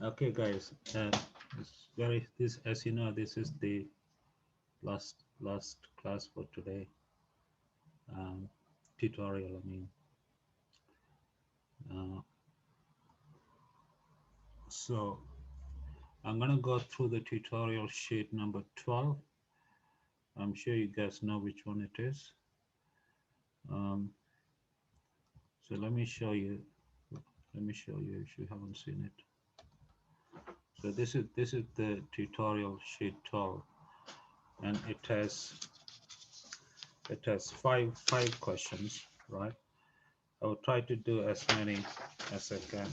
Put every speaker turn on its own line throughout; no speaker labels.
Okay, guys. As you know, this is the last class for today. Um, Tutorial. I mean, uh, so I'm gonna go through the tutorial sheet number 12. I'm sure you guys know which one it is. Um, so let me show you. Let me show you if you haven't seen it. So this is the tutorial sheet 12, and it has five questions, right? I will try to do as many as I can.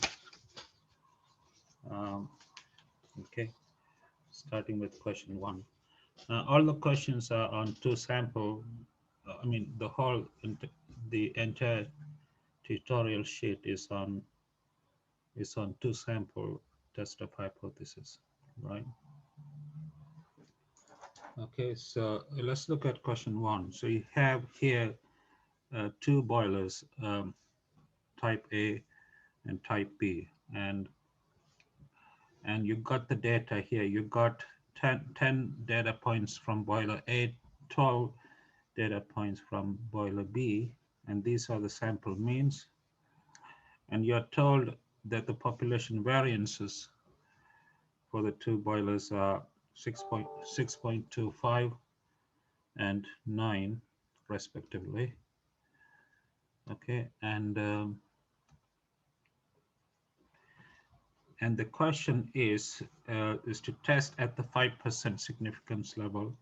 Um, okay, starting with question 1. All the questions are on two sample. I mean, the entire tutorial sheet is on two sample test of hypothesis, right? Okay, so let's look at question 1. So you have here two boilers, type A and type B, and you got the data here. You got 10 data points from boiler A, 12 data points from boiler B, and these are the sample means. And you're told that the population variances for the two boilers are 6.25 and 9 respectively. Okay, and the question is to test at the 5% significance level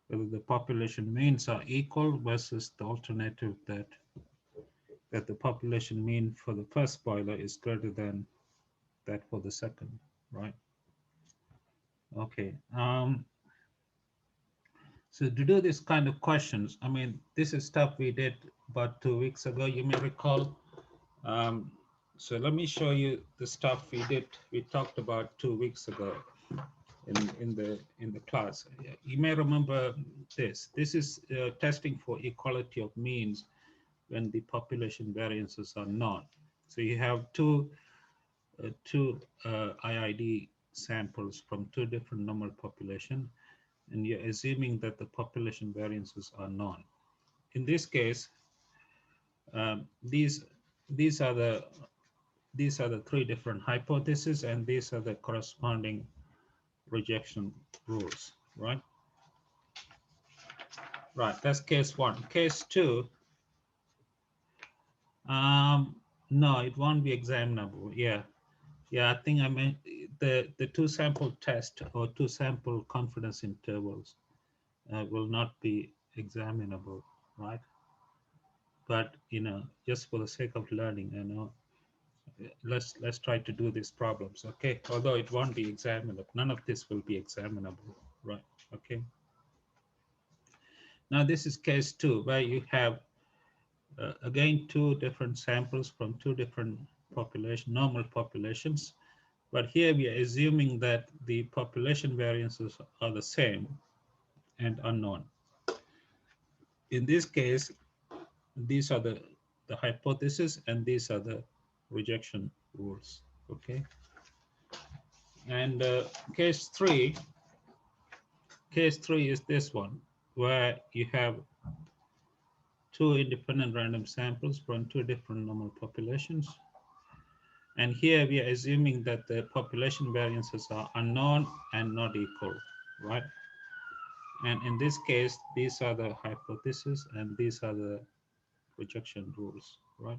whether the population means are equal versus the alternative that the population mean for the first boiler is greater than that for the second, right? Okay. So to do this kind of questions, I mean, this is stuff we did about 2 weeks ago, you may recall. Um, so let me show you the stuff we talked about 2 weeks ago in the class. You may remember this. This is testing for equality of means when the population variances are known. So you have two IID samples from two different normal population, and you're assuming that the population variances are known. In this case, these these are the three different hypotheses, and these are the corresponding rejection rules, right? Right, that's case 1. Case 2, no, it won't be examinable. Yeah, I think I meant the two sample test or two sample confidence intervals will not be examinable, right? But just for the sake of learning, let's try to do these problems, okay? Although it won't be examinable, none of this will be examinable, right? Okay. Now this is case 2, where you have again two different samples from two different normal populations. But here we are assuming that the population variances are the same and unknown. In this case, these are the hypothesis and these are the rejection rules, okay? And case three is this one, where you have two independent random samples from two different normal populations. And here we are assuming that the population variances are unknown and not equal, right? And in this case, these are the hypotheses and these are the rejection rules, right?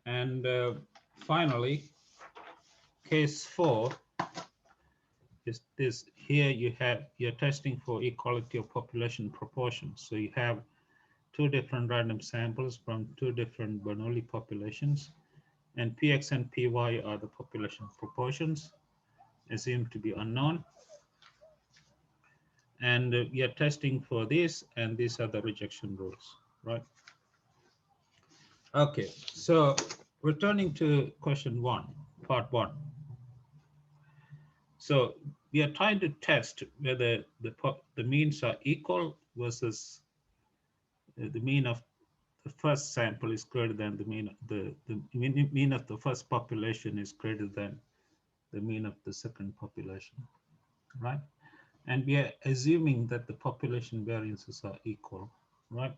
And finally, case 4 is this. Here you're testing for equality of population proportions. So you have two different random samples from two different Bernoulli populations, and Px and Py are the population proportions, assumed to be unknown. And we are testing for this, and these are the rejection rules, right? Okay, so returning to question 1, part 1. So we are trying to test whether the means are equal versus the mean of the first sample is greater than the mean, the mean of the first population is greater than the mean of the second population, right? And we are assuming that the population variances are equal, right?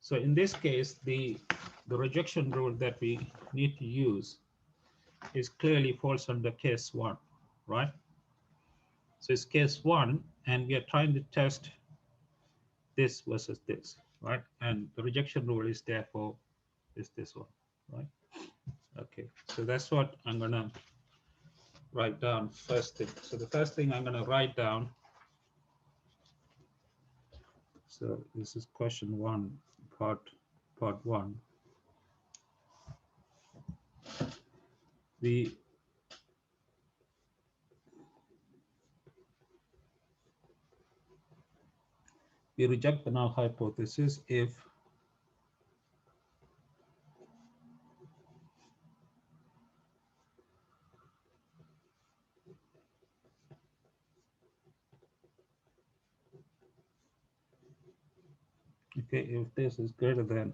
So in this case, the rejection rule that we need to use is clearly falls under case one, right? So it's case one, and we are trying to test this versus this, right? And the rejection rule is therefore is this one, right? Okay, so that's what I'm gonna write down first thing. So the first thing I'm gonna write down, so this is question one, part one. We reject the null hypothesis if okay, if this is greater than,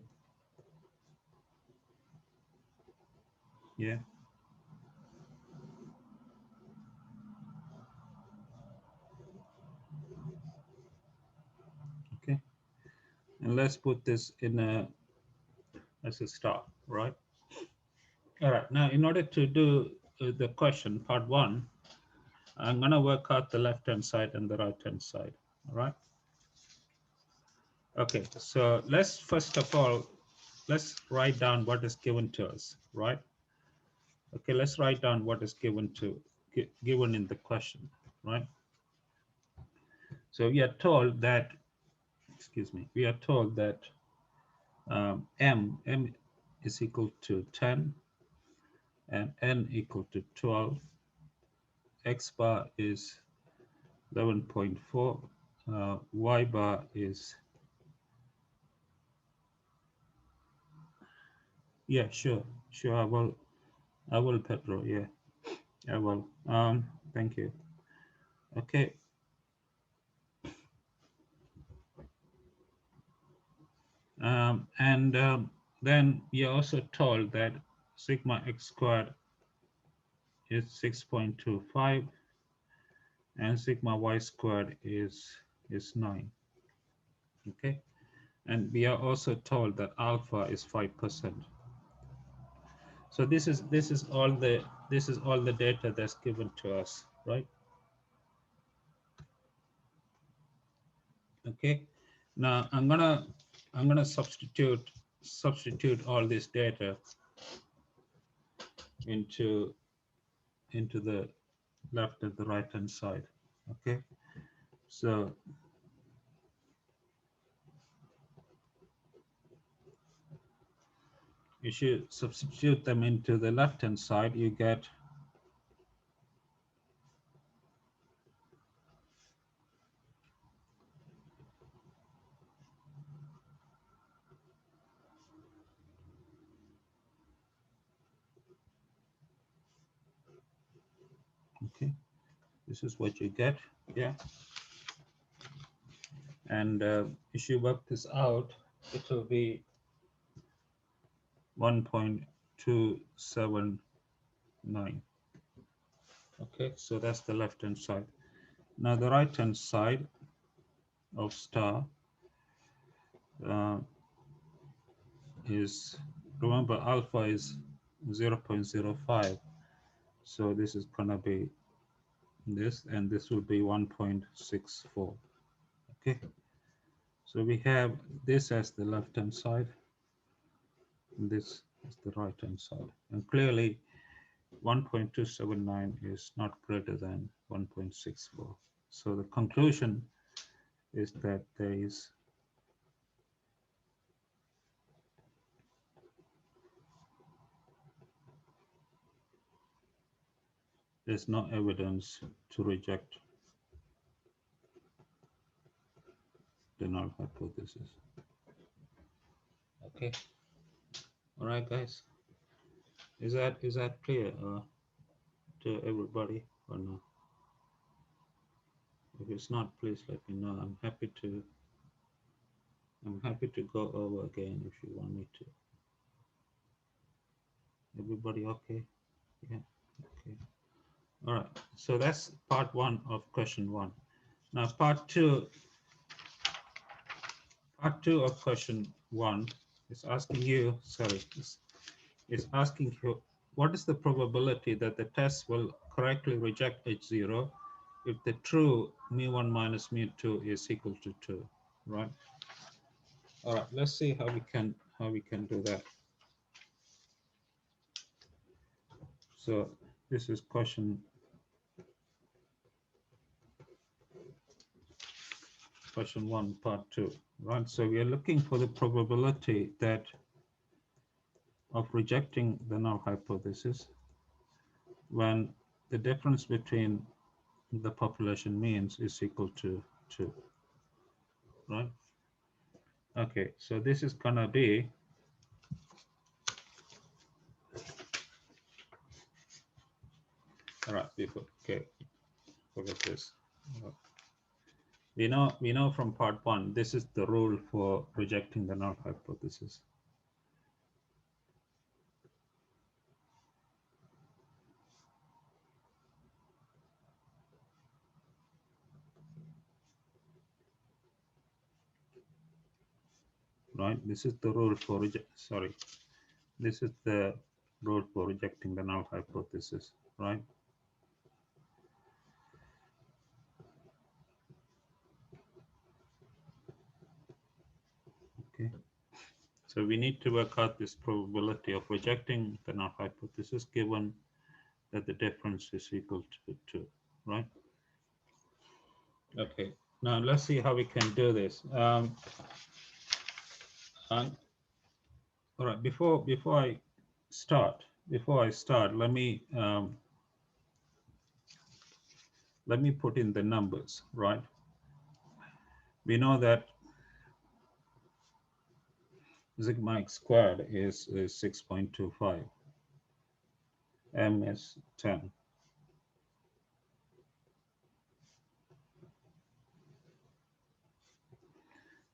yeah, okay, and let's put this in a as a star, right? All right, now in order to do the question part one, I'm gonna work out the left hand side and the right hand side, all right? Okay, so let's first of all, let's write down what is given to us, right? Okay, let's write down what is given in the question, right? So we are told that, excuse me, we are told that m is equal to 10 and n equal to 12, x bar is 11.4, y bar is, yeah, sure, I will, Pedro, yeah, I will. Thank you. Okay. And then we are also told that sigma x squared is 6.25 and sigma y squared is 9. Okay, and we are also told that alpha is 5%. So this is all the data that's given to us, right? Okay, now I'm gonna substitute all this data into the left and the right hand side. Okay, so if you substitute them into the left hand side, you get okay. This is what you get, yeah. And if you work this out, it will be 1.279. Okay, so that's the left hand side. Now the right hand side of star is, remember alpha is 0.05, so this is gonna be this, and this will be 1.64. Okay, so we have this as the left hand side, and this is the right hand side, and clearly 1.279 is not greater than 1.64. So the conclusion is that there's no evidence to reject the null hypothesis. Okay. All right, guys. Is that clear to everybody or no? If it's not, please let me know. I'm happy to I'm happy to go over again if you want me to. Everybody okay? Yeah, okay. All right, so that's part one of question one. Now part two of question one is asking you, sorry, is asking you, what is the probability that the test will correctly reject H0 if the true mu1 minus mu2 is equal to 2, right? All right, let's see how we can do that. So this is question one, part two, right? So we are looking for the probability that of rejecting the null hypothesis when the difference between the population means is equal to 2, right? Okay, so this is gonna be, all right, okay, forget this. We know from part one, this is the rule for rejecting the null hypothesis. Right, this is the rule for this is the rule for rejecting the null hypothesis, right? Okay, so we need to work out this probability of rejecting the null hypothesis given that the difference is equal to 2, right? Okay, now let's see how we can do this. All right, before I start, let me put in the numbers, right? We know that sigma x squared is 6.25, m is 10.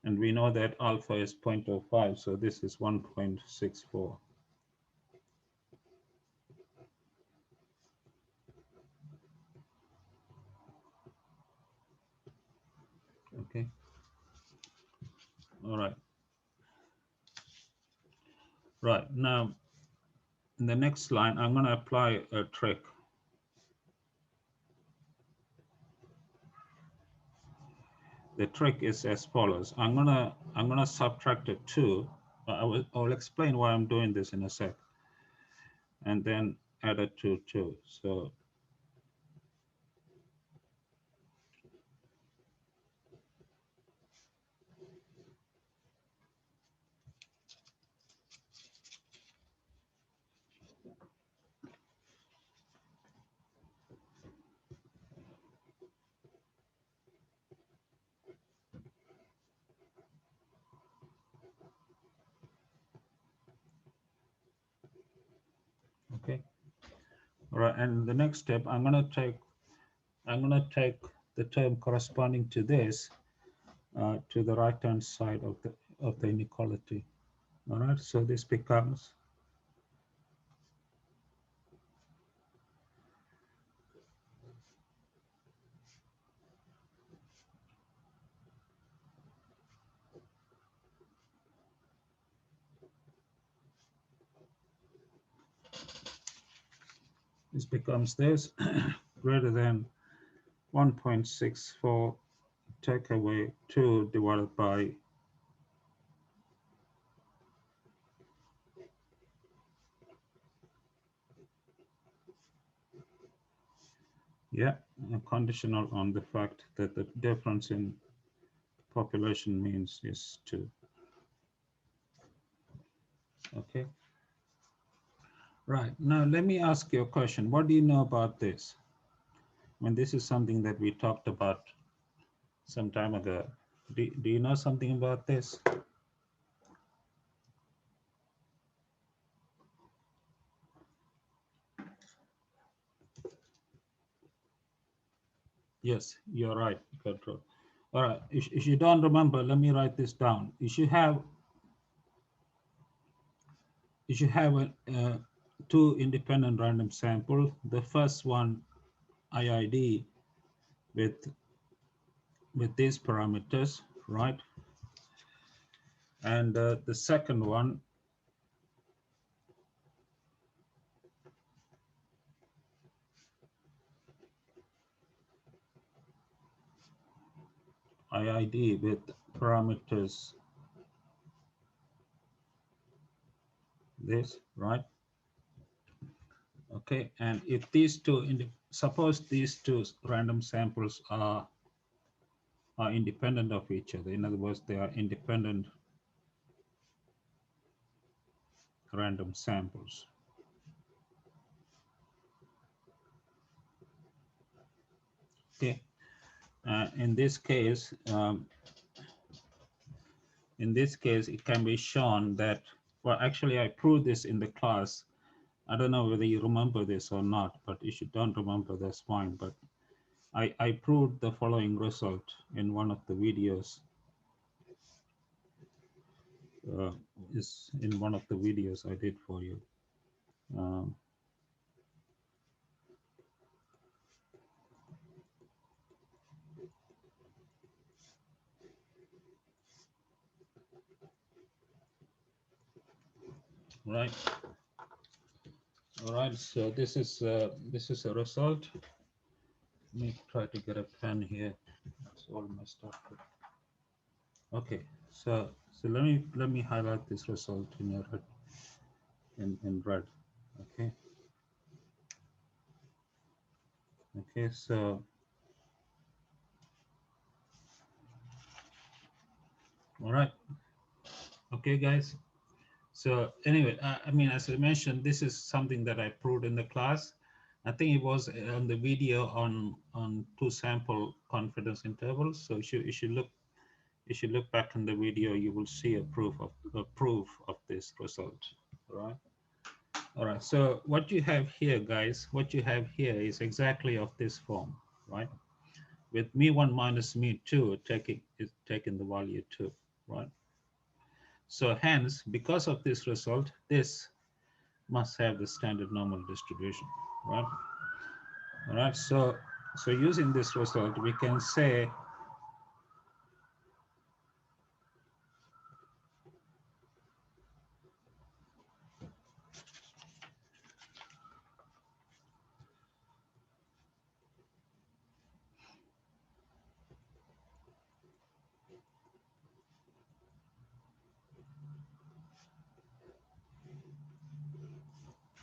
And we know that alpha is 0.05, so this is 1.64. Okay. All right. Right. Now, in the next line, I'm going to apply a trick. The trick is as follows. I'm gonna subtract a 2. I'll explain why I'm doing this in a sec. And then add a 2. So okay. All right. And the next step, I'm gonna take the term corresponding to this to the right-hand side of the inequality. All right. So this becomes this greater than 1.64, take away 2 divided by conditional on the fact that the difference in population means is 2. Okay. Right. Now let me ask you a question. What do you know about this? When this is something that we talked about some time ago. Do you know something about this? Yes, you're right, Pedro. All right, if you don't remember, let me write this down. You should have two independent random sample. The first one, IID, with these parameters, right? And the second one, IID with parameters this, right? Okay, and if these two, suppose these two random samples are independent of each other. In other words, they are independent random samples. Okay, in this case, it can be shown that, well, actually, I proved this in the class. I don't know whether you remember this or not, but if you don't remember, that's fine. But I proved the following result in one of the videos. Is in one of the videos I did for you. Um, right. All right. So this is a result. Let me try to get a pen here. It's all messed up. Okay. So let me highlight this result in your red, in red. Okay. Okay. So all right. Okay, guys. So anyway, I mean, as I mentioned, this is something that I proved in the class. I think it was on the video on two sample confidence intervals. So if you look back in the video, you will see a proof of this result. All right. All right. So what you have here, guys, what you have here is exactly of this form, right? With me1 minus me2 taking the value 2, right? So hence, because of this result, this must have the standard normal distribution, right? All right, so using this result, we can say,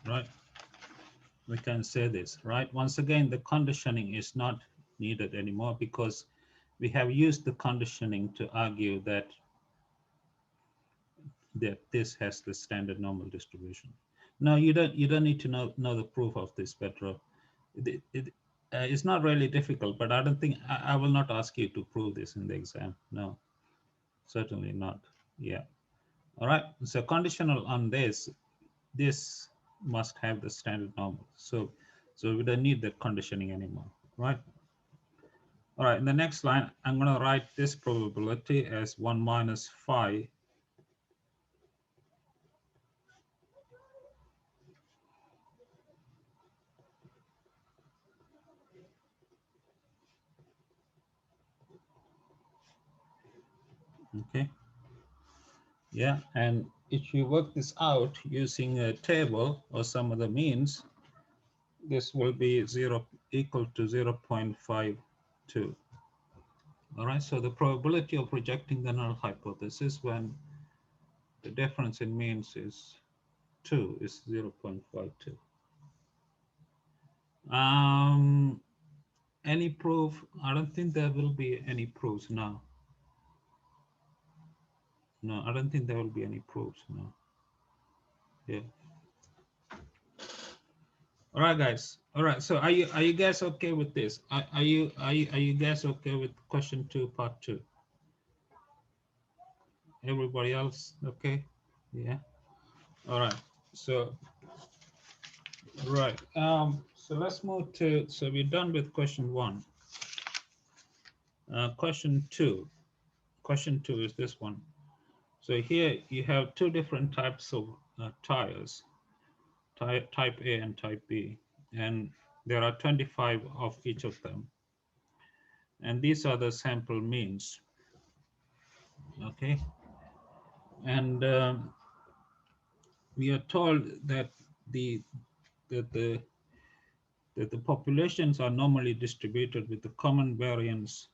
right? We can say this, right? Once again, the conditioning is not needed anymore because we have used the conditioning to argue that this has the standard normal distribution. No, you don't need to know the proof of this, Petro. It's not really difficult, but I don't think I will not ask you to prove this in the exam. No, certainly not. Yeah. All right. So conditional on this must have the standard normal. So we don't need the conditioning anymore, right? All right. In the next line, I'm going to write this probability as 1 minus phi. Okay. Yeah, and if you work this out using a table or some other means, this will be equal to 0.52. All right, so the probability of rejecting the null hypothesis when the difference in means is 2 is 0.52. Any proof? I don't think there will be any proofs now. No, I don't think there will be any proofs now. Yeah. All right, guys. All right. So are you guys okay with this? Are you guys okay with question 2, part 2? Everybody else okay? Yeah. All right. So right. So let's move to. So we're done with question 1. Question two. Question two is this one. So here you have two different types of tires, type A and type B, and there are 25 of each of them. And these are the sample means, okay? And we are told that the, that the, that the populations are normally distributed with the common variance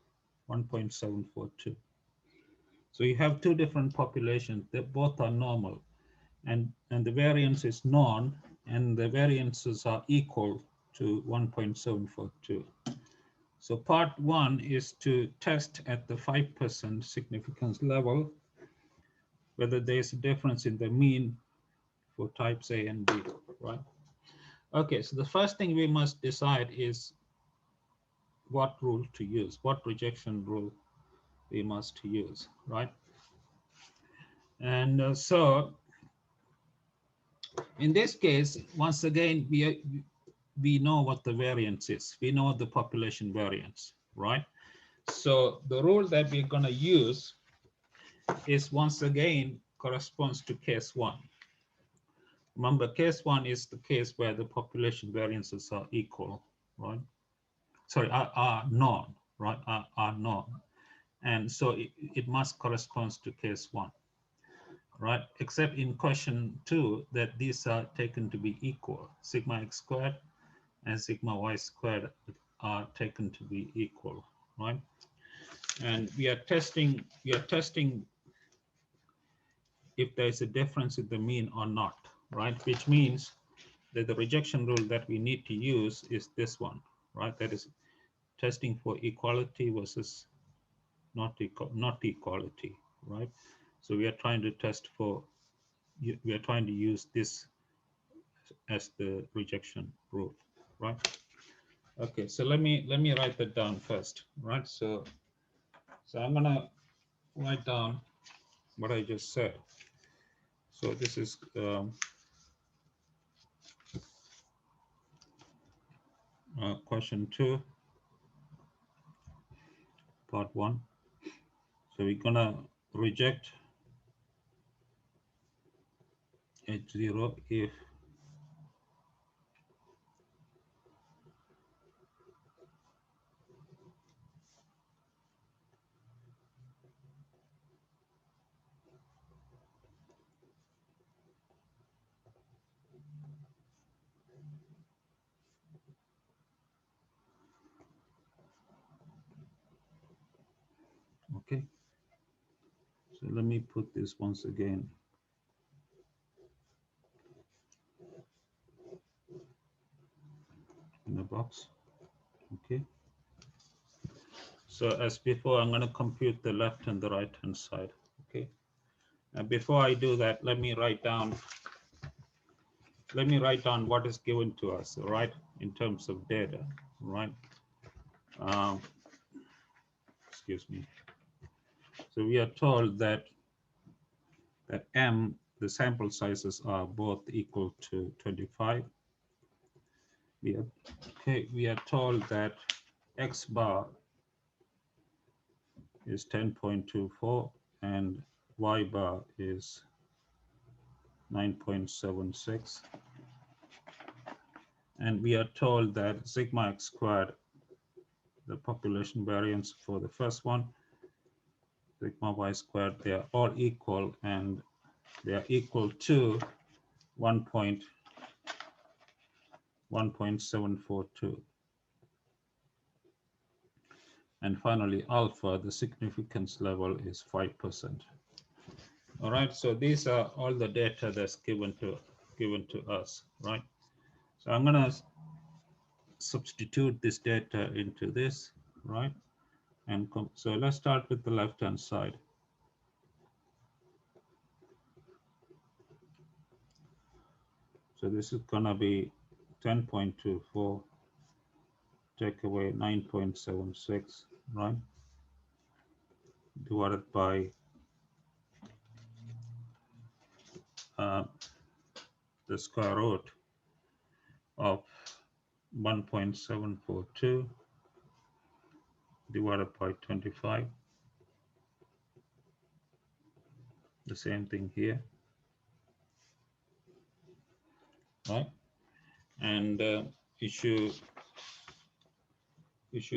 1.742. So you have two different populations that both are normal, and the variance is known, and the variances are equal to 1.742. So part one is to test at the 5% significance level whether there's a difference in the mean for types A and B, right? Okay, so the first thing we must decide is what rule to use, what rejection rule we must use, right? And so in this case, once again, we know what the variance is. We know the population variance, right? So the rule that we're going to use is once again corresponds to case one. Remember, case one is the case where the population variances are equal, right? Sorry, are known, right? Are known. And so it must correspond to case one, right? Except in question two that these are taken to be equal. Sigma x squared and sigma y squared are taken to be equal, right? And we are testing if there is a difference in the mean or not, right? Which means that the rejection rule that we need to use is this one, right? That is testing for equality versus not equality, right? So we are trying to test for, we are trying to use this as the rejection rule, right? Okay, so let me write that down first, right? So I'm gonna write down what I just said. So this is question two, part one. So we're gonna reject H0 if okay. So let me put this once again in the box. Okay. So as before, I'm going to compute the left and the right hand side. Okay. And before I do that, let me write down what is given to us, right, in terms of data, right? Um, excuse me. So we are told that M, the sample sizes are both equal to 25. We are told that X bar is 10.24 and Y bar is 9.76. And we are told that sigma x squared, the population variance for the first one, sigma y squared, they are all equal, and they are equal to 1.742. And finally, alpha, the significance level is 5%. All right, so these are all the data that's given to us, right? So I'm gonna substitute this data into this, right? And so let's start with the left-hand side. So this is gonna be 10.24, take away 9.76, right? Divided by the square root of 1.742 divided by 25. The same thing here, right? And if you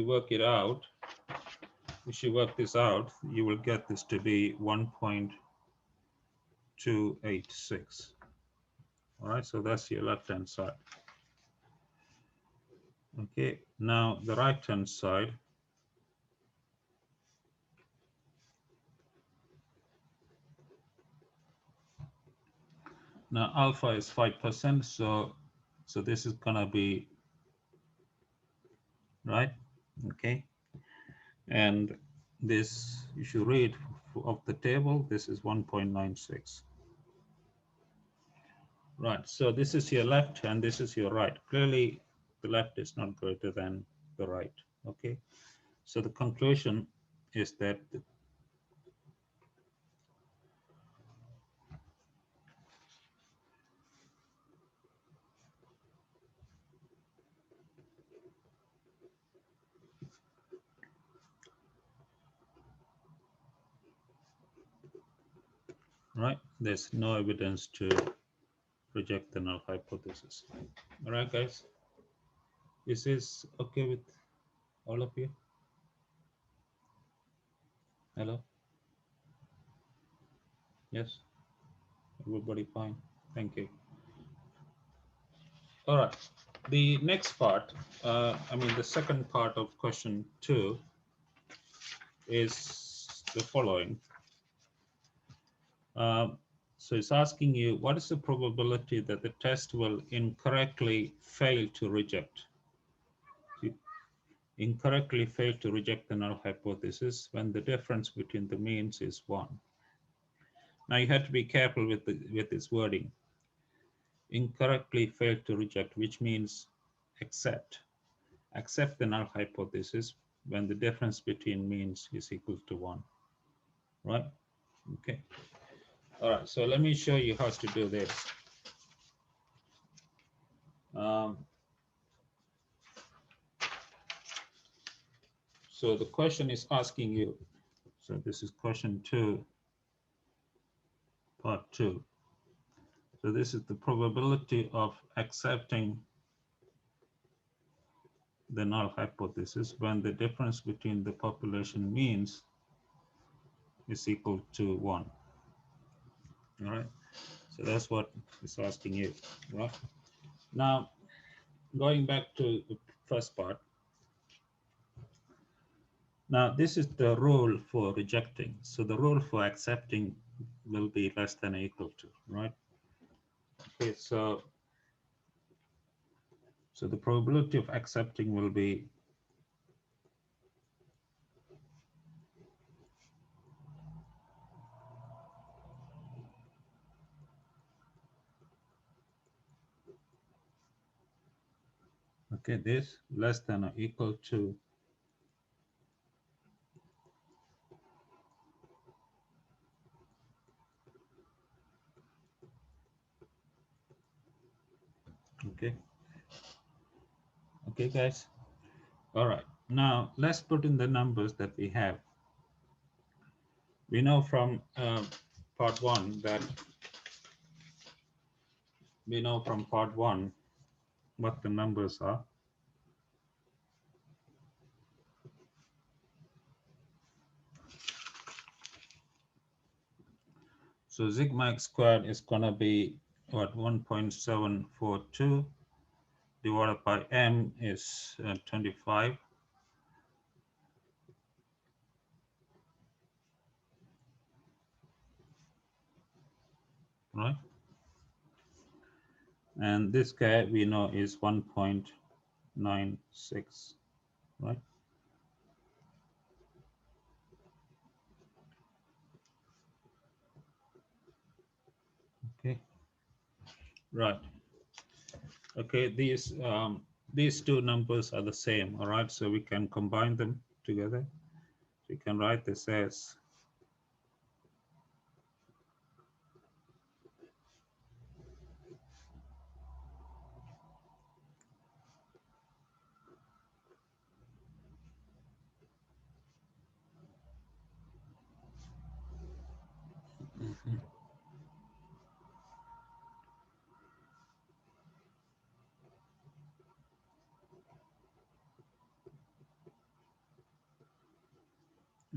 work it out, if you work this out, you will get this to be 1.286. All right, so that's your left-hand side. Okay, now the right-hand side. Now alpha is 5%, so this is gonna be right. Okay, and this, you should read of the table, this is 1.96. Right, so this is your left and this is your right. Clearly, the left is not greater than the right. Okay, so the conclusion is that right, there's no evidence to reject the null hypothesis. All right, guys, is this okay with all of you? Hello? Yes? Everybody fine? Thank you. All right. The next part, the second part of question 2 is the following. So it's asking you, what is the probability that the test will incorrectly fail to reject? Incorrectly fail to reject the null hypothesis when the difference between the means is 1. Now you have to be careful with this wording. Incorrectly fail to reject, which means accept the null hypothesis when the difference between means is equal to 1, right? Okay. All right, so let me show you how to do this. So the question is asking you, so this is question 2, part 2. So this is the probability of accepting the null hypothesis when the difference between the population means is equal to 1. All right, so that's what it's asking you, right? Now, going back to the first part. Now, this is the rule for rejecting. So the rule for accepting will be less than or equal to, right? Okay, so the probability of accepting will be okay, this less than or equal to okay. Okay, guys. All right. Now let's put in the numbers that we have. We know from part 1 that what the numbers are. So sigma x squared is going to be what, 1.742 divided by m is 25. Right? And this guy we know is 1.96, right? Okay, right. Okay, these two numbers are the same, all right? So we can combine them together. We can write this as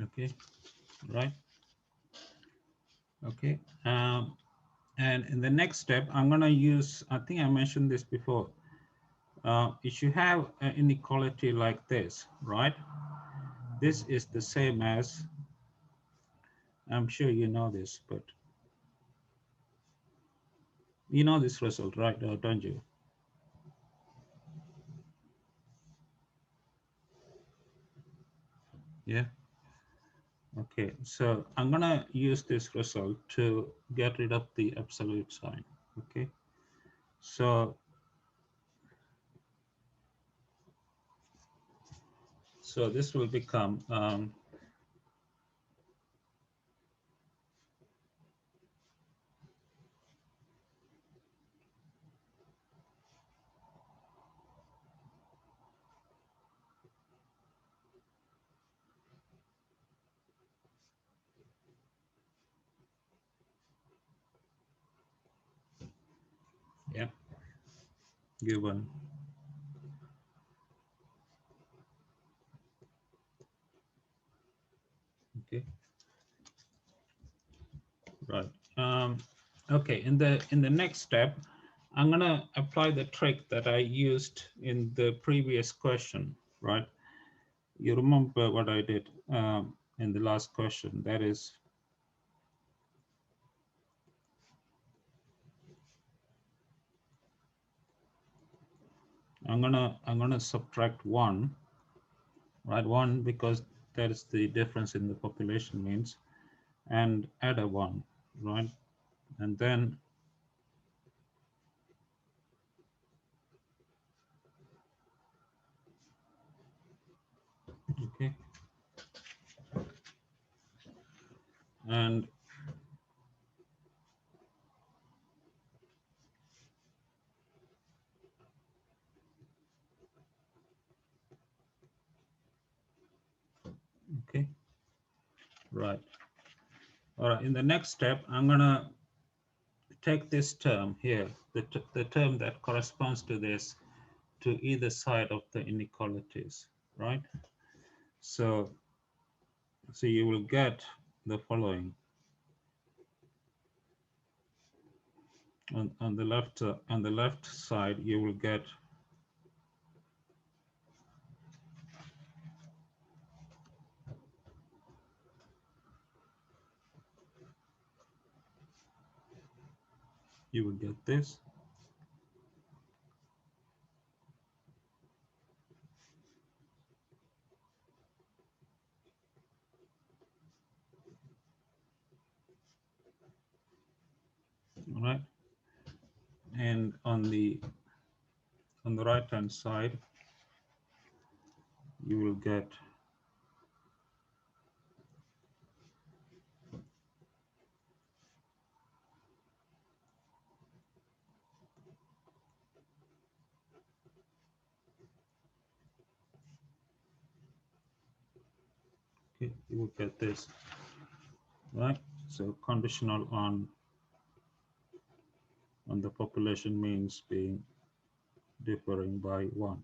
Okay, right? Okay. And in the next step, I'm going to use, I think I mentioned this before. If you have an inequality like this, right? This is the same as, I'm sure you know this, but you know this result, right? Or don't you? Yeah. Okay. So I'm going to use this result to get rid of the absolute sign. Okay. So, this will become, yeah, given. Okay. Right. Okay. In the next step, I'm gonna apply the trick that I used in the previous question. Right. You remember what I did in the last question? That is, I'm gonna subtract one. Right. One, because that is the difference in the population means, and add a one. Right. And then, okay. And okay. Right. All right. In the next step, I'm gonna take this term here, the term that corresponds to this, to either side of the inequalities, right? So, you will get the following. On the left side, you will get this. All right. And on the right hand side, you will get okay, you will get this, right? So conditional on the population means being differing by one.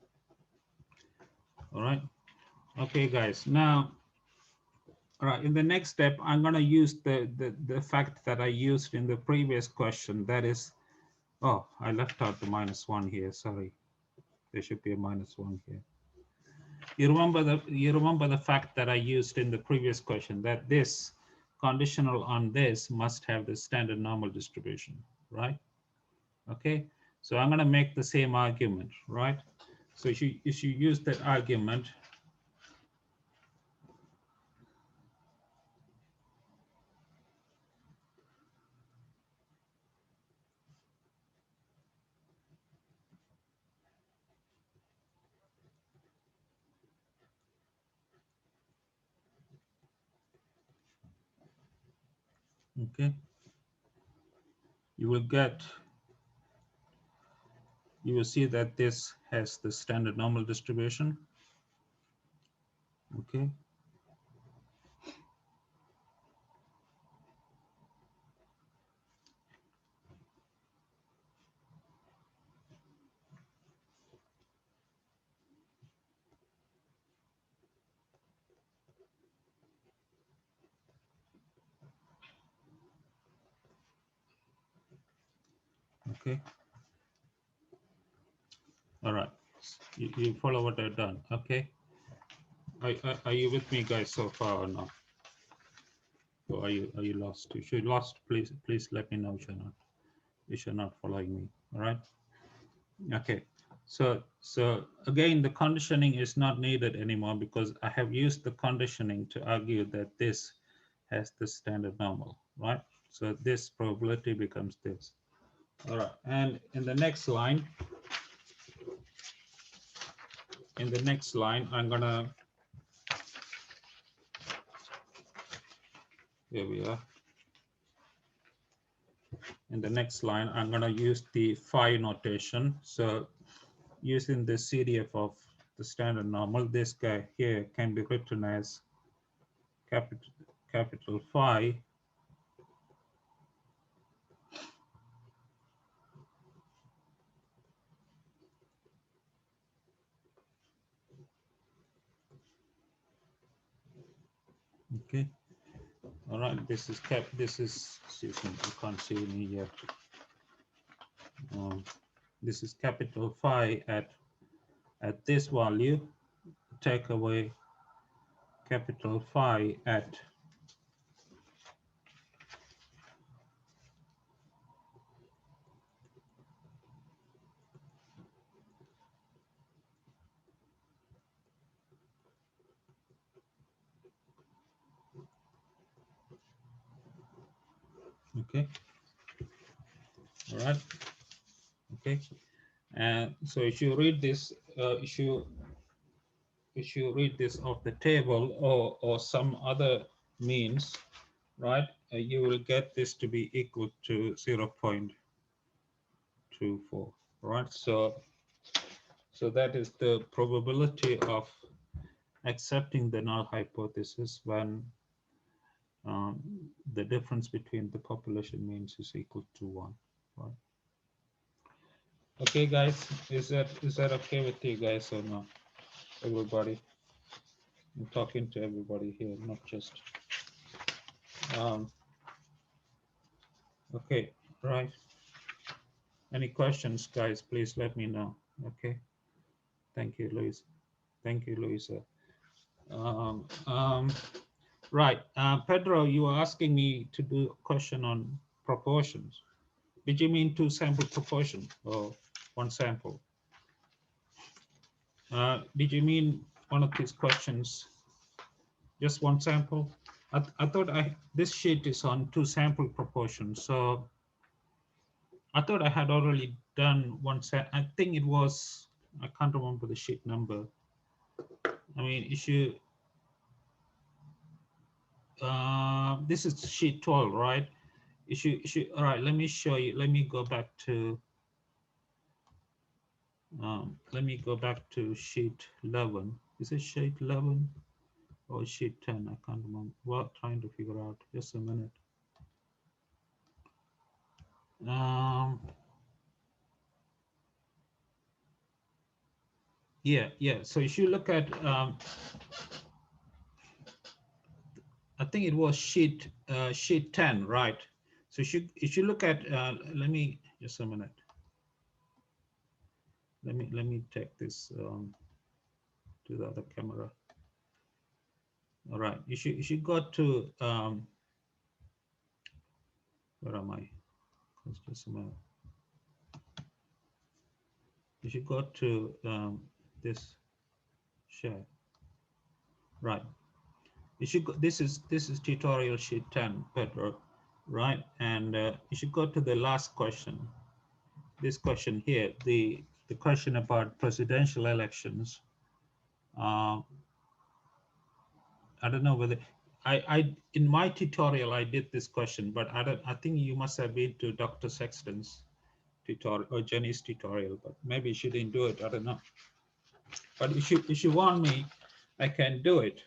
All right. Okay, guys. Now, all right, in the next step, I'm going to use the fact that I used in the previous question. That is, oh, I left out the -1 here. Sorry, there should be a -1 here. You remember the fact that I used in the previous question, that this conditional on this must have the standard normal distribution, right? Okay, so I'm going to make the same argument, right? So if you use that argument, okay, you will get, you will see that this has the standard normal distribution. Okay. Okay. All right. You follow what I've done. Okay. Are you with me, guys, so far or not? Or are you lost? If you're lost, please let me know if you're not following me. All right. Okay. So again, the conditioning is not needed anymore because I have used the conditioning to argue that this has the standard normal, right? So this probability becomes this. All right. And in the next line, I'm gonna, here we are. In the next line, I'm gonna use the Phi notation. So using the CDF of the standard normal, this guy here can be written as capital Phi okay. All right, this is excuse me, I can't see me yet. This is capital Phi at this value, take away capital Phi at okay. All right, okay. And so if you read this, if you read this off the table or some other means, right, you will get this to be equal to 0.24, right? So that is the probability of accepting the null hypothesis when the difference between the population means is equal to 1, right? Okay, guys, is that okay with you guys or not? Everybody, I'm talking to everybody here, not just okay, right. Any questions, guys, please let me know. Okay, thank you, Luis. Thank you, Luisa. Um, um, right, Pedro, you were asking me to do a question on proportions. Did you mean two sample proportion or one sample? Did you mean one of these questions, just one sample? I thought this sheet is on two sample proportions, so I thought I had already done one set. I think it was, I can't remember the sheet number. I mean, issue, this is sheet 12, right? Issue, all right, let me show you. Let me go back to, sheet 11. Is it sheet 11 or sheet 10? I can't remember. Well, trying to figure out, just a minute. Yeah. So if you look at, I think it was sheet 10, right? So if you look at, let me just a minute. Let me take this to the other camera. All right. You should go to where am I? Just a minute. You should go to this share. Right. You should go, this is tutorial sheet 10, Pedro, right? And you should go to the last question. This question here, the question about presidential elections. I don't know whether I in my tutorial I did this question, but I think you must have been to Dr. Sexton's tutorial or Jenny's tutorial, but maybe she didn't do it. I don't know. But if you want me, I can do it.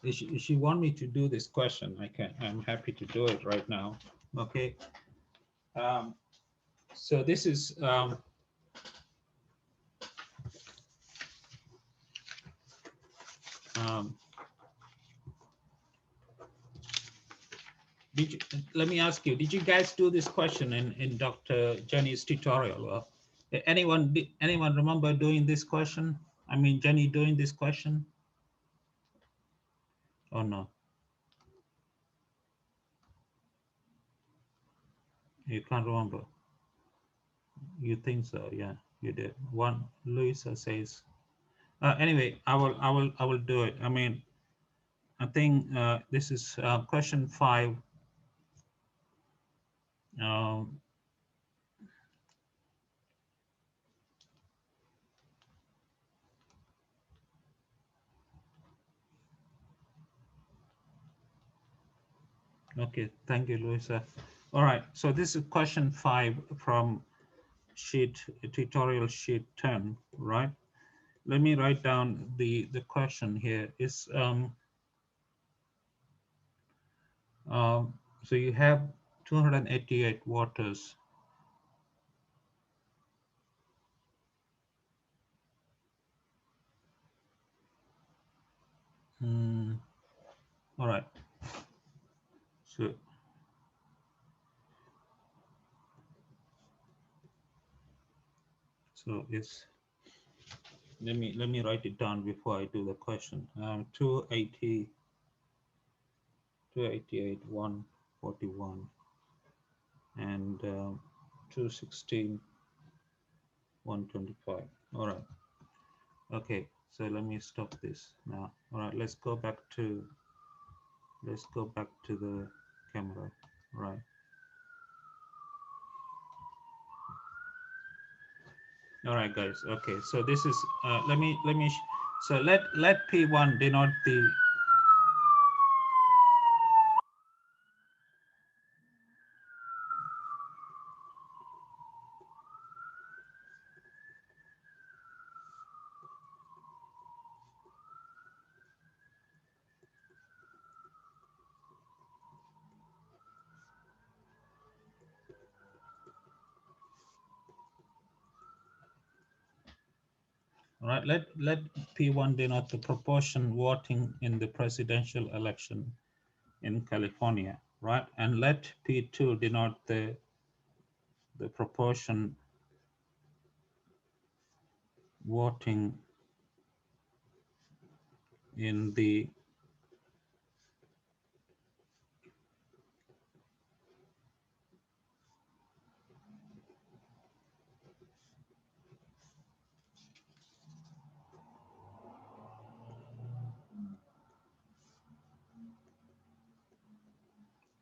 If you want me to do this question, I can. I'm happy to do it right now. Okay. So this is let me ask you, did you guys do this question in Dr. Jenny's tutorial? Anyone remember doing this question? I mean, Jenny doing this question? Or no? You can't remember. You think so? Yeah, you did. One, Louisa says. Anyway, I will do it. I mean, I think this is question 5. Um, okay, thank you, Louisa. All right, so this is question 5 from tutorial sheet 10, right? Let me write down the question here. Is so you have 288 waters. All right. So it's, let me write it down before I do the question. 288, 141, and 216, 125. All right. Okay. So let me stop this now. All right. Let's go back to the camera. All right. All right, guys. Okay. So this is so let P1 denote the. All right, let P1 denote the proportion voting in the presidential election in California, right? And let P2 denote the proportion voting in the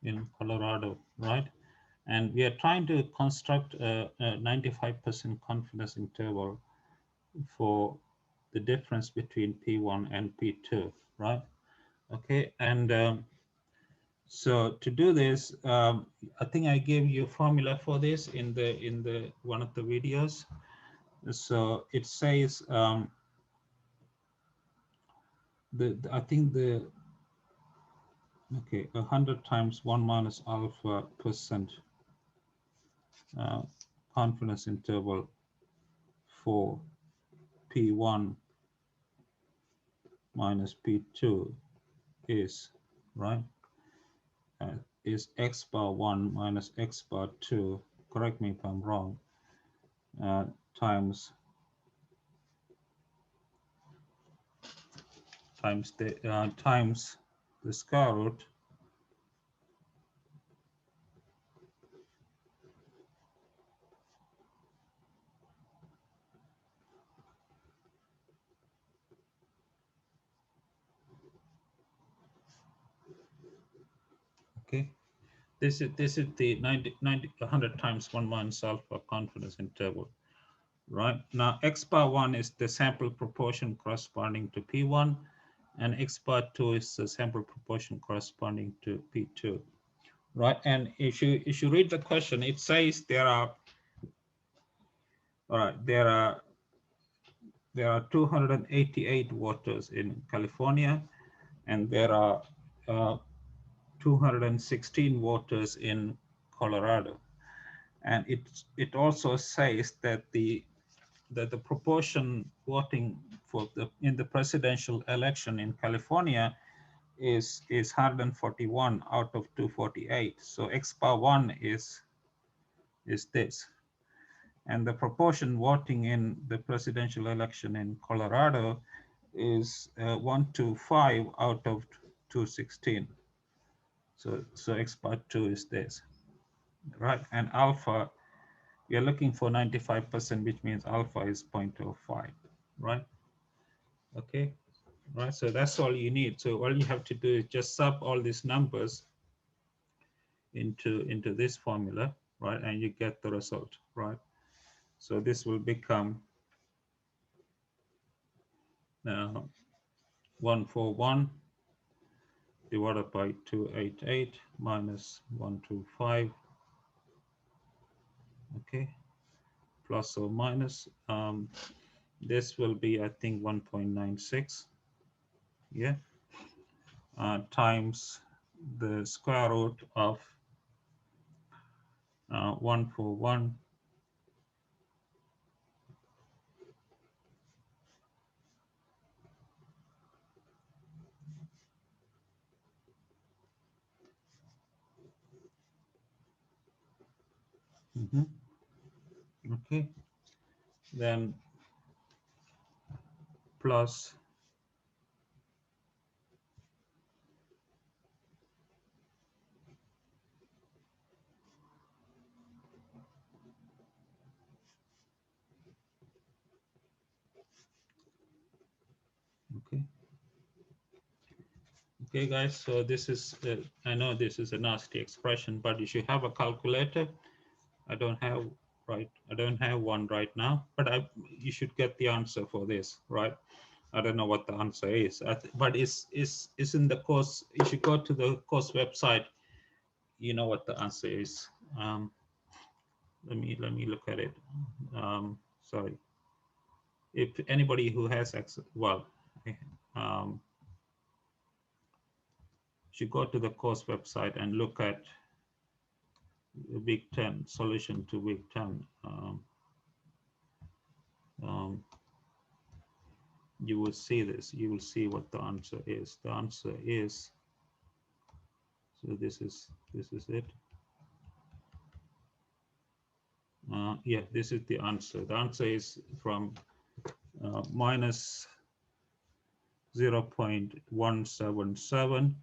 in Colorado, right? And we are trying to construct a 95% confidence interval for the difference between P1 and P2, right? Okay, and so to do this, I think I gave you a formula for this in the one of the videos. So it says I think okay, 100 times 1 minus alpha percent confidence interval for P1 minus P2 is, right, is x bar 1 minus x bar 2, correct me if I'm wrong, times the square root okay. This is the 100 times 1 minus alpha confidence interval, right? Now, x bar 1 is the sample proportion corresponding to P1, and x bar 2 is the sample proportion corresponding to P2, right? And if you read the question, it says there are, all right, there are 288 waters in California, and there are 216 waters in Colorado. And it also says that the proportion voting in the presidential election in California is 141 out of 248. So x power 1 is this. And the proportion voting in the presidential election in Colorado is 125 out of 216. So x power 2 is this, right? And alpha, we are looking for 95%, which means alpha is 0.05, right? Okay, right, so that's all you need. So all you have to do is just sub all these numbers into this formula, right? And you get the result, right? So this will become 141 divided by 288 minus 125, okay, plus or minus. This will be, I think, 1.96, yeah, times the square root of 141 okay, then plus okay. Okay, guys, so this is, I know this is a nasty expression, but you should have a calculator. I don't have, right, I don't have one right now, but you should get the answer for this, right? I don't know what the answer is, but it's in the course. You should go to the course website. You know what the answer is. Let me look at it. Sorry. If anybody who has access, well, um, should go to the course website and look at week 10, solution to week 10. You will see this, you will see what the answer is. The answer is, so this is it. Yeah, this is the answer. The answer is from minus 0.177,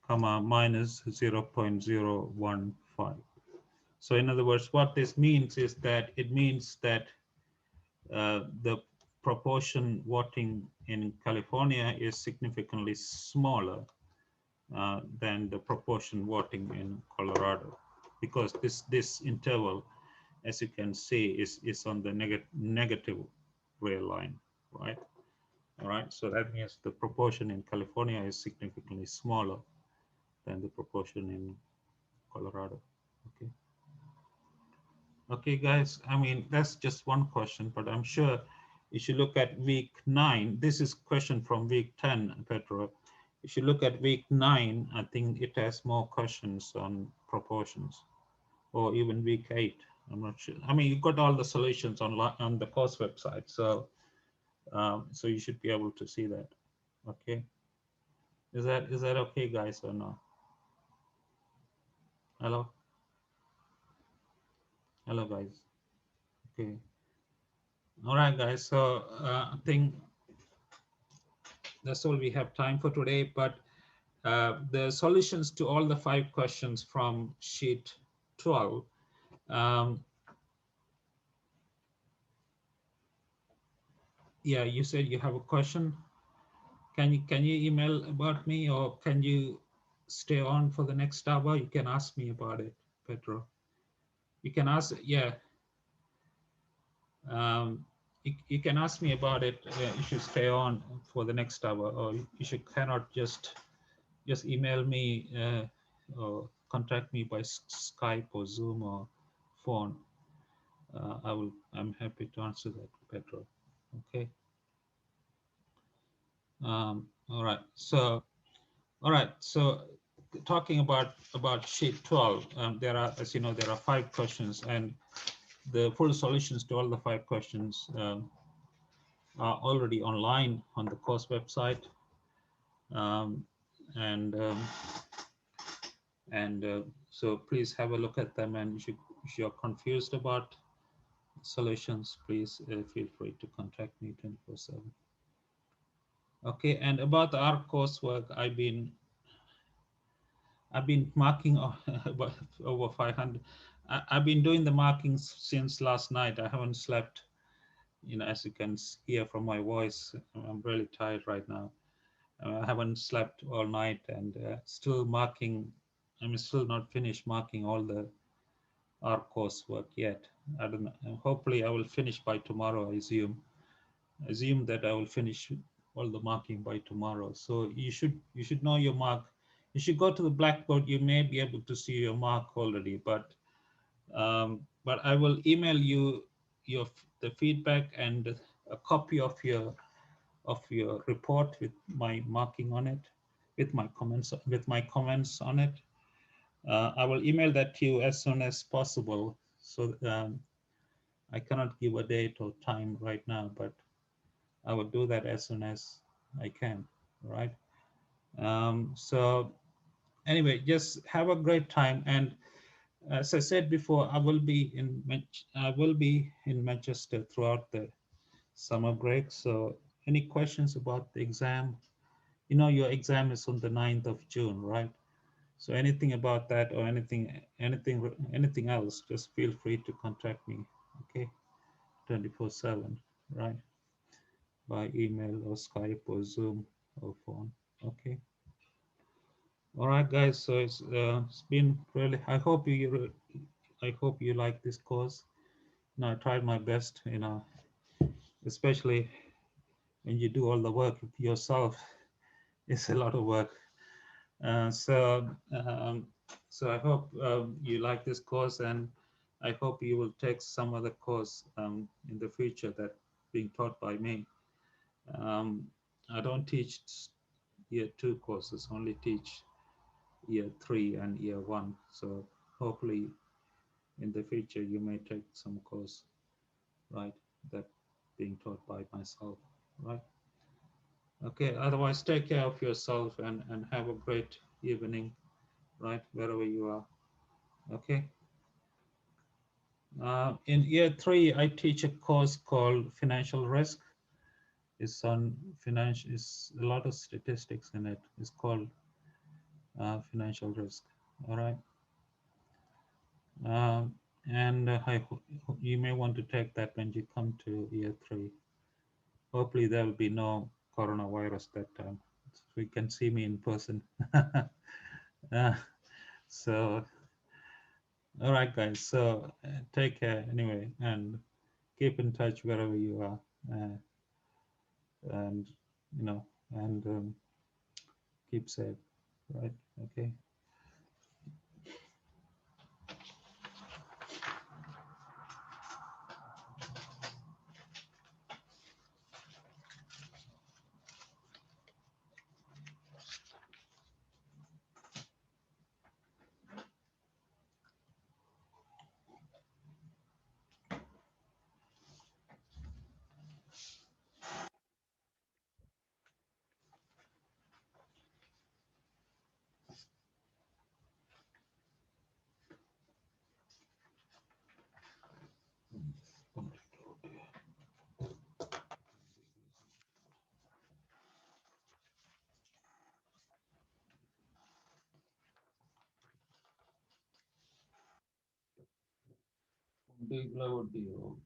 comma, minus 0.015. So in other words, what this means is that it means that the proportion voting in California is significantly smaller than the proportion voting in Colorado, because this interval, as you can see, is on the negative real line, right? All right, so that means the proportion in California is significantly smaller than the proportion in Colorado. Okay. Okay, guys, I mean, that's just one question, but I'm sure if you look at week 9, this is question from week 10, Pedro. If you look at week 9, I think it has more questions on proportions, or even week 8. I'm not sure. I mean, you got all the solutions on the course website, so so you should be able to see that. Okay, is that okay, guys, or no? Hello, hello, guys. Okay, all right, guys. So I think that's all we have time for today. But the solutions to all the 5 questions from sheet 12. Yeah, you said you have a question. Can you email about me, or can you stay on for the next hour? You can ask me about it, Pedro. You can ask, yeah. You can ask me about it. You should stay on for the next hour, or you cannot just email me or contact me by Skype or Zoom or phone. I'm happy to answer that, Pedro. Okay. All right. So talking about sheet 12, there are, as you know, there are 5 questions, and the full solutions to all the 5 questions are already online on the course website. and so please have a look at them, and if you're confused about solutions, please feel free to contact me 24/7. Okay, and about our coursework, I've been marking about over 500. I've been doing the markings since last night. I haven't slept. As you can hear from my voice, I'm really tired right now. I haven't slept all night, and still marking. I'm still not finished marking all the our coursework yet. I don't know. Hopefully, I will finish by tomorrow. I assume that I will finish all the marking by tomorrow. So you should know your mark. You should go to the blackboard. You may be able to see your mark already, but I will email you the feedback and a copy of your report with my marking on it, with my comments on it. I will email that to you as soon as possible. So I cannot give a date or time right now, but I will do that as soon as I can. Right. So anyway, just have a great time. And as I said before, I will be in Manchester throughout the summer break. So any questions about the exam? Your exam is on the 9th of June, right? So anything about that or anything else, just feel free to contact me. Okay, 24/7, right? By email or Skype or Zoom or phone. Okay. All right, guys. So it's been really. I hope you like this course. I tried my best. Especially when you do all the work yourself. It's a lot of work. Uh, so, um, so I hope you like this course, and I hope you will take some other course in the future that being taught by me. Um, I don't teach year 2 courses, only teach year 3 and year 1. So hopefully in the future you may take some course, right, that being taught by myself, right? Okay, otherwise take care of yourself and have a great evening, right, wherever you are. Okay. In year 3, I teach a course called Financial Risk. It's on financial. It's a lot of statistics in it. It's called Financial Risk. All right. Um, and you may want to take that when you come to year 3. Hopefully, there will be no coronavirus that time, so you can see me in person. uh, so, all right, guys. So, take care anyway, and keep in touch wherever you are. And you know and keep safe, right? Okay. Big level deal.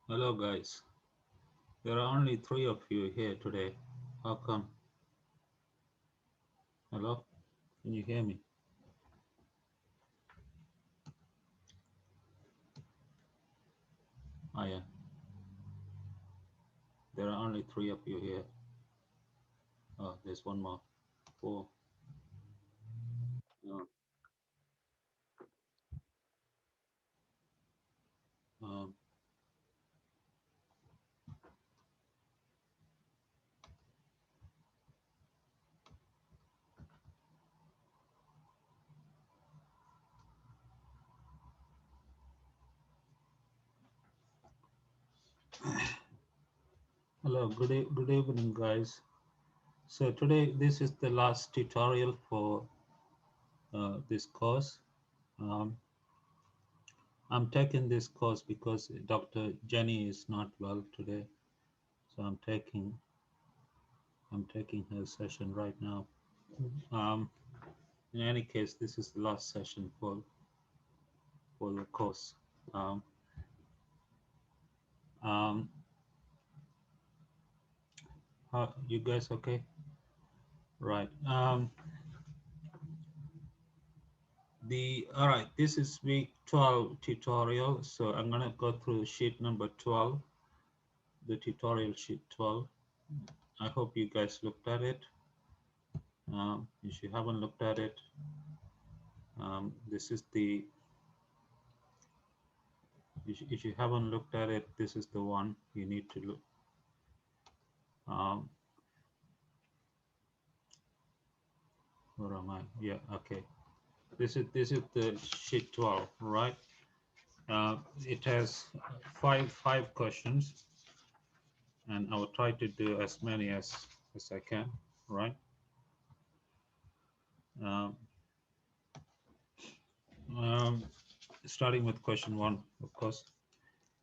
Hello, guys. There are only 3 of you here today. How come? Hello? Can you hear me? Oh, yeah. There are only 3 of you here. Oh, there's one more. 4. No. Um, Hello, good evening, guys. So today, this is the last tutorial for this course. Um, I'm taking this course because Dr. Jenny is not well today, so I'm taking her session right now. Um, in any case, this is the last session for the course. Um, um, you guys okay? Right. All right. This is week 12 tutorial. So I'm gonna go through sheet number 12, the tutorial sheet 12. I hope you guys looked at it. If you haven't looked at it, this is the. If you haven't looked at it, this is the one you need to look. Where am I? Yeah. Okay. This is the sheet 12, right? It has five questions, and I will try to do as many as I can, right? Um, um, Starting with question 1, of course.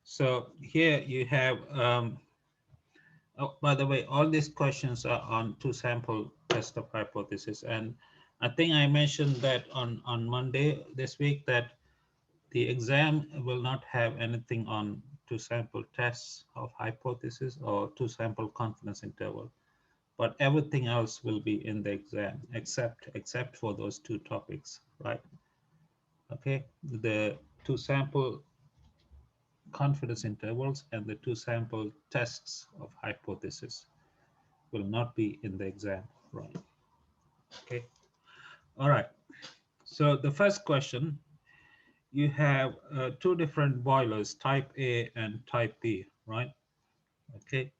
So here you have, oh, by the way, all these questions are on 2 sample test of hypothesis. And I think I mentioned that on Monday this week that the exam will not have anything on 2 sample tests of hypothesis or 2 sample confidence interval, but everything else will be in the exam except for those 2 topics, right? Okay, two sample confidence intervals and the two sample tests of hypothesis will not be in the exam, right? Okay. All right. So the first question, you have two different boilers, type A and type B, right? Okay.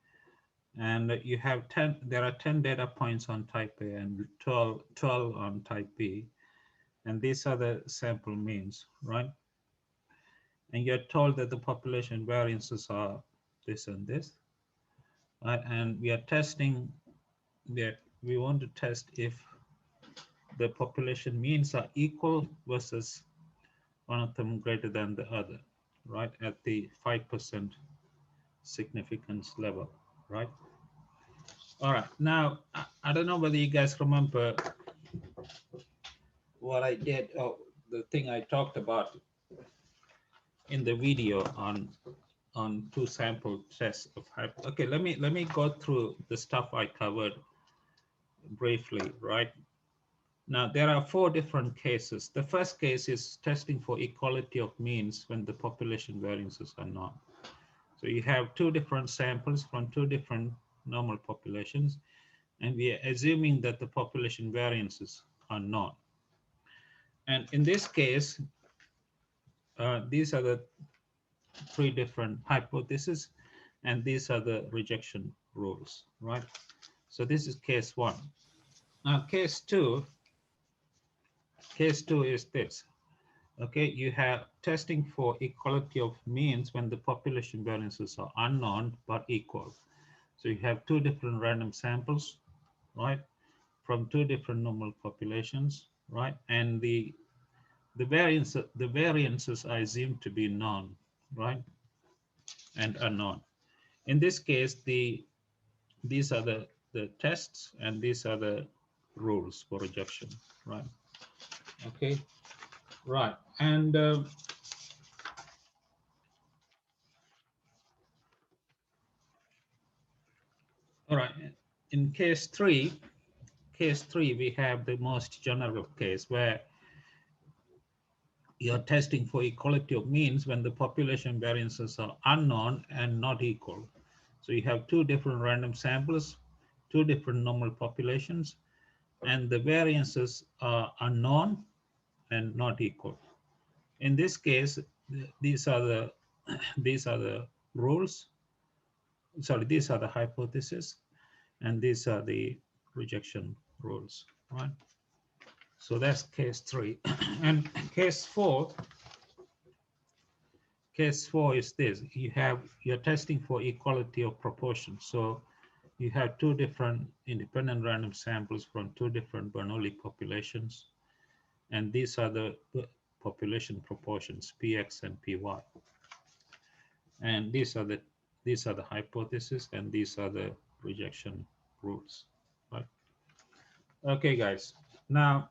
And you have 10, there are 10 data points on type A and 12 on type B. And these are the sample means, right? And you're told that the population variances are this and this, right? And we are testing that we want to test if the population means are equal versus one of them greater than the other, right? At the 5% significance level, right? All right, now, I don't know whether you guys remember what I did, or the thing I talked about in the video on two sample tests of hypo. Okay, let me go through the stuff I covered briefly, right? Now, there are four different cases. The first case is testing for equality of means when the population variances are known. So you have two different samples from two different normal populations, and we are assuming that the population variances are known. And in this case, these are the three different hypotheses, and these are the rejection rules, right? So this is case one. Now, case two is this. Okay, you have testing for equality of means when the population variances are unknown but equal. So you have two different random samples, right, from two different normal populations, right, and the variances are assumed to be known, right, and unknown. In this case, these are the tests and these are the rules for rejection, right? Okay, right, and all right. In case three, we have the most general case where you're testing for equality of means when the population variances are unknown and not equal. So you have two different random samples, two different normal populations, and the variances are unknown and not equal. In this case, these are the these are the rules. Sorry, these are the hypotheses, and these are the rejection rules, right? So that's case three. And case four is this. You're testing for equality of proportion. So you have two different independent random samples from two different Bernoulli populations, and these are the population proportions, px and py. And these are the hypotheses, and these are the rejection rules, right? Okay, guys. Now,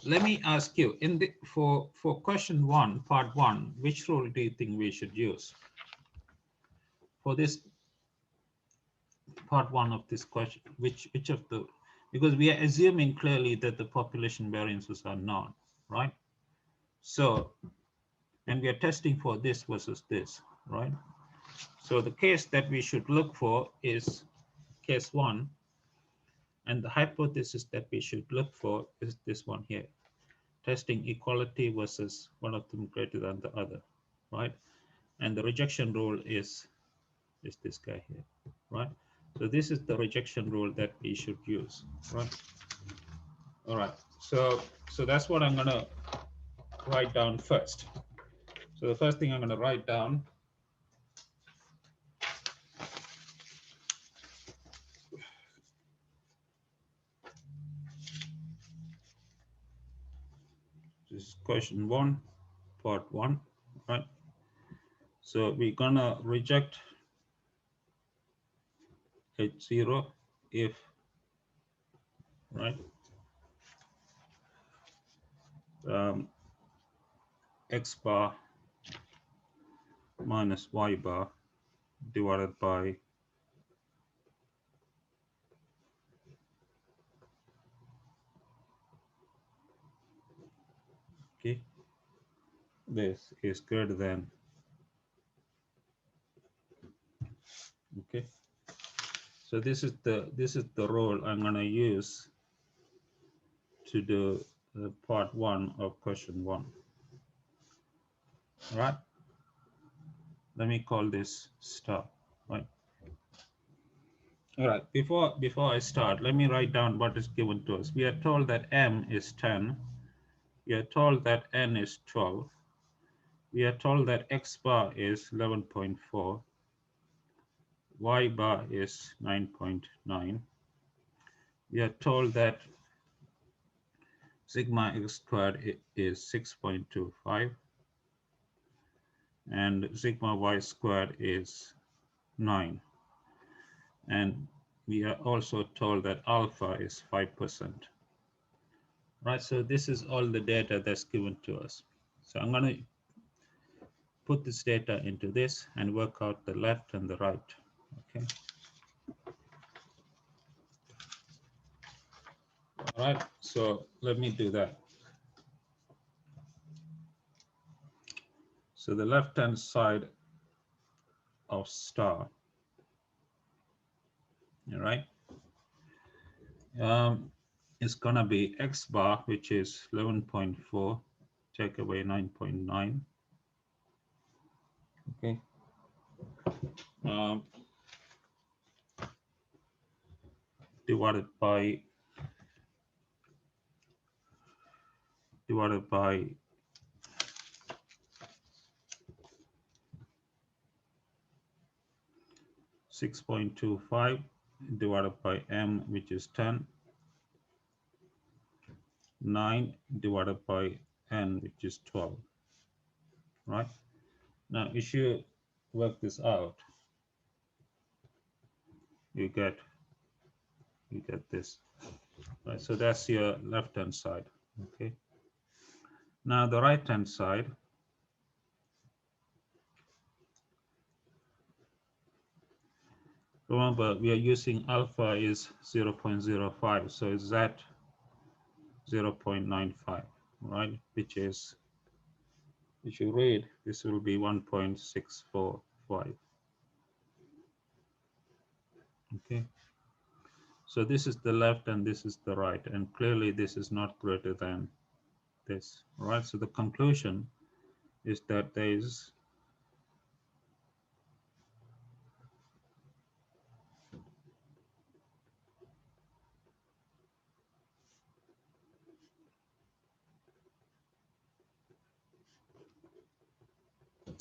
let me ask you, for question one, part one, which rule do you think we should use for this part one of this question? Which of the, because we are assuming clearly that the population variances are known, right? So, and we are testing for this versus this, right? So the case that we should look for is case one, and the hypothesis that we should look for is this one here. Testing equality versus one of them greater than the other, right? And the rejection rule is this guy here, right? So this is the rejection rule that we should use, right? All right, so that's what I'm gonna write down first. So the first thing I'm gonna write down is question one, part one, right? So we're gonna reject H0 if, right, X bar minus Y bar divided by okay, this is greater than, okay. So this is the rule I'm going to use to do part 1 of question 1. All right. Let me call this star. Right. All right. Before I start, let me write down what is given to us. We are told that m is 10. We are told that n is 12. We are told that x bar is 11.4. Y bar is 9.9. We are told that sigma x squared is 6.25 and sigma y squared is 9. And we are also told that alpha is 5%. Right, so this is all the data that's given to us. So I'm going to put this data into this and work out the left and the right. Okay. All right, so let me do that. So the left-hand side of star, all right, is gonna be x bar, which is 11.4, take away 9.9, okay. Divided by 6.25 divided by m, which is 10, 9 divided by n, which is 12, right? Now, if you work this out, you get this, right? So that's your left-hand side, okay? Now, the right-hand side, remember, we are using alpha is 0.05, so it's that 0.95, right? Which is, if you read, this will be 1.645. Okay. So this is the left and this is the right, and clearly this is not greater than this, right? So the conclusion is that there is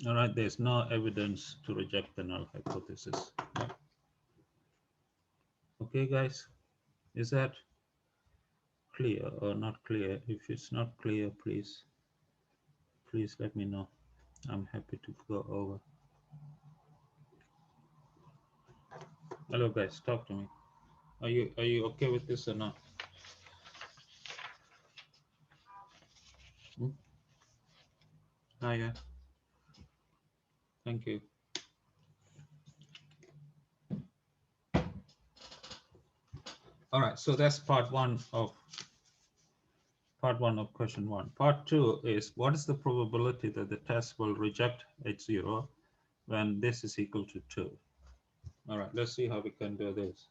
all right, there's no evidence to reject the null hypothesis. Right? Okay, guys, is that clear or not clear? If it's not clear, please let me know. I'm happy to go over. Hello, guys, talk to me. Are you okay with this or not? Hmm? Ah, yeah. Thank you. All right, so that's part one of question 1. Part 2 is, what is the probability that the test will reject H0 when this is equal to 2? All right, let's see how we can do this.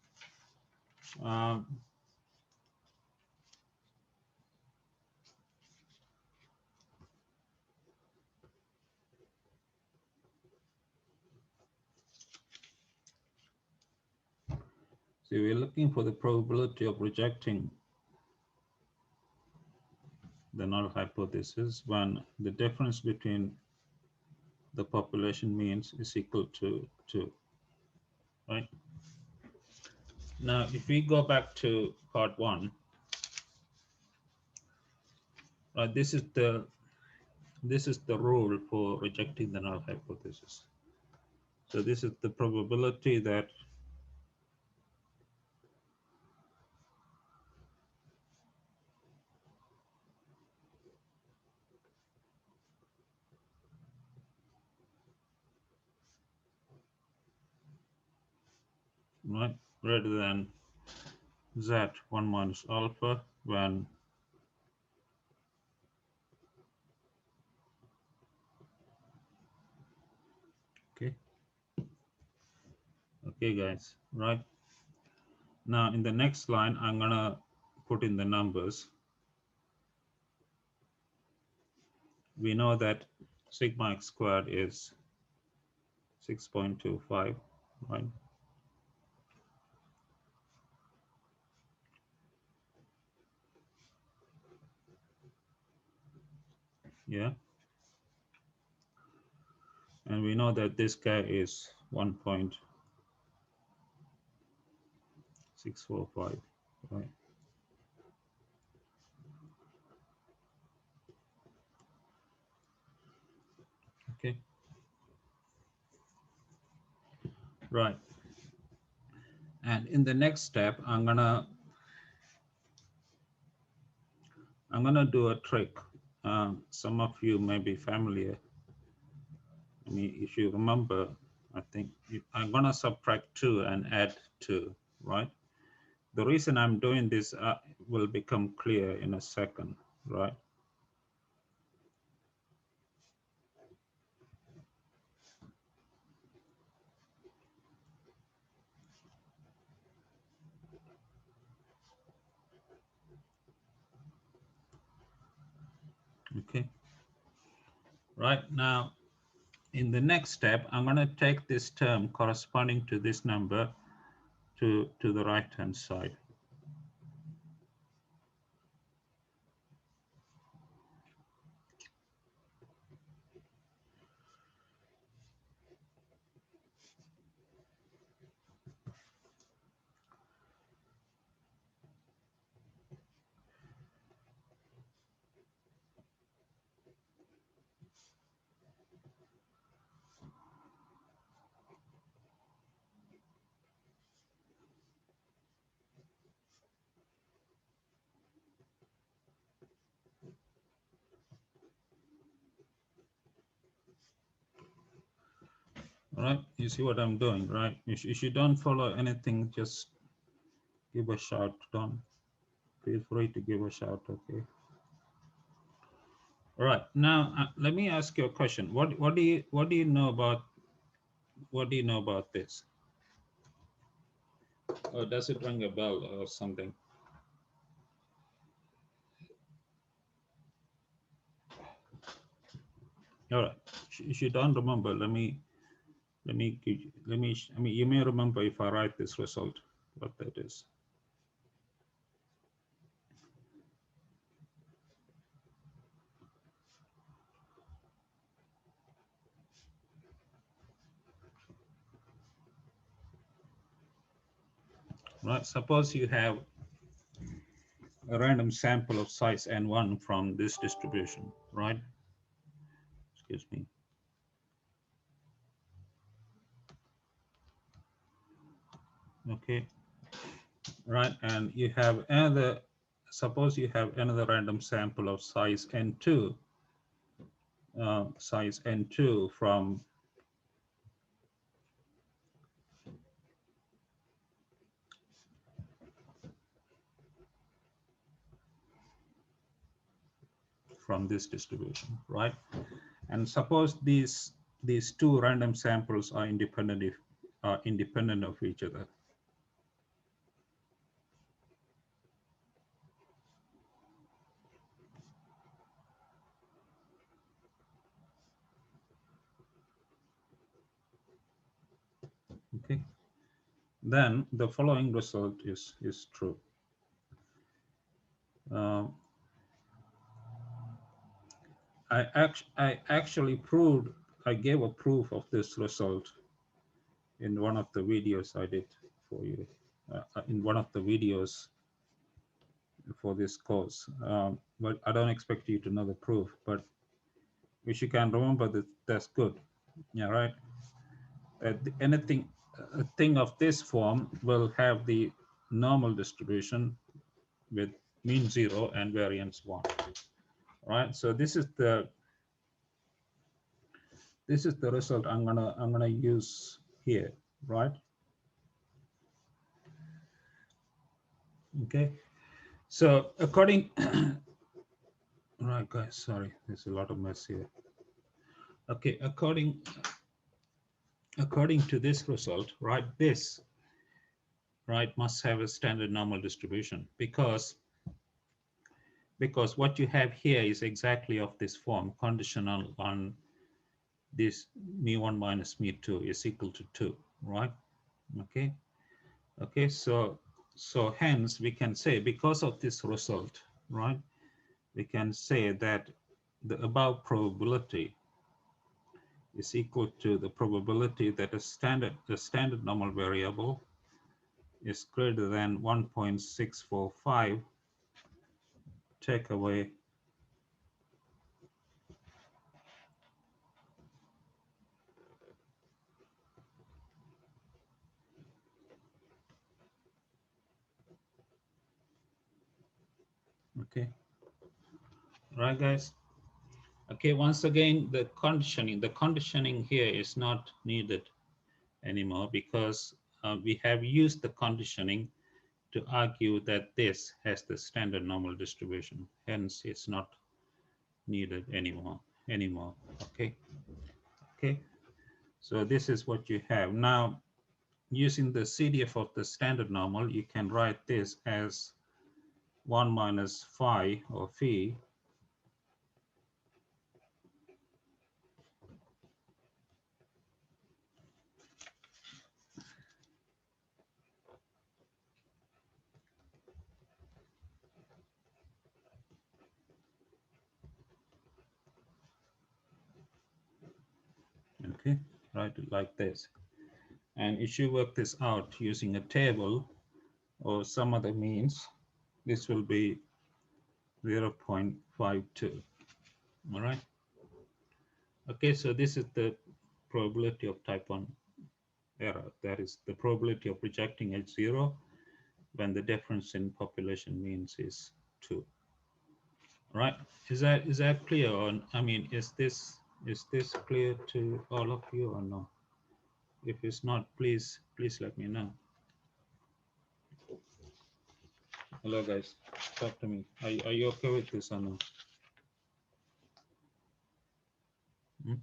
So we're looking for the probability of rejecting the null hypothesis when the difference between the population means is equal to 2, right? Now, if we go back to part 1, this is the rule for rejecting the null hypothesis. So this is the probability that right greater than z1 minus alpha when Okay, guys, right? Now in the next line, I'm gonna put in the numbers. We know that sigma x squared is 6.25, right? Yeah. And we know that this guy is 1.645, right? Okay. Right. And in the next step, I'm gonna do a trick. Some of you may be familiar. I mean, if you remember, I think I'm gonna subtract 2 and add 2, right? The reason I'm doing this will become clear in a second, right? Okay. Right now, in the next step, I'm going to take this term corresponding to this number to the right-hand side. All right, you see what I'm doing, right? If you don't follow anything, just give a shout. Don't feel free to give a shout, okay? All right, now let me ask you a question. What do you know about this? Or does it ring a bell or something? All right, if you don't remember, I mean, you may remember if I write this result, what that is. Right, suppose you have a random sample of size n1 from this distribution, right? Excuse me. Okay, right, and you have another, suppose you have another random sample of size n2, from this distribution, right? And suppose these two random samples are independent of each other. Okay, then the following result is true. I actually proved, I gave a proof of this result in one of the videos I did for you, in one of the videos for this course. But I don't expect you to know the proof, but if you can remember that, that's good. Yeah, right. A thing of this form will have the normal distribution with mean 0 and variance 1. Right. So this is the result I'm gonna use here, right? Okay. So according, right, guys, sorry, there's a lot of mess here. Okay, according according to this result, right, this, right, must have a standard normal distribution, because what you have here is exactly of this form, conditional on this mu1 minus mu2 is equal to 2, right? Okay, okay, so hence we can say, because of this result, right, we can say that the above probability is equal to the probability that the standard normal variable is greater than 1.645, take away okay, right guys? Okay, once again, the conditioning here is not needed anymore, because we have used the conditioning to argue that this has the standard normal distribution. Hence, it's not needed anymore. Okay, okay. So this is what you have now. Using the CDF of the standard normal, you can write this as 1 minus phi, or phi, okay, write it like this. And if you work this out using a table or some other means, this will be 0.52. All right. Okay, so this is the probability of type 1 error. That is the probability of rejecting H0 when the difference in population means is 2. All right. Is that clear? Or I mean, is this clear to all of you or no? If it's not, please let me know. Hello guys, talk to me. Are you okay with this or no? Hmm?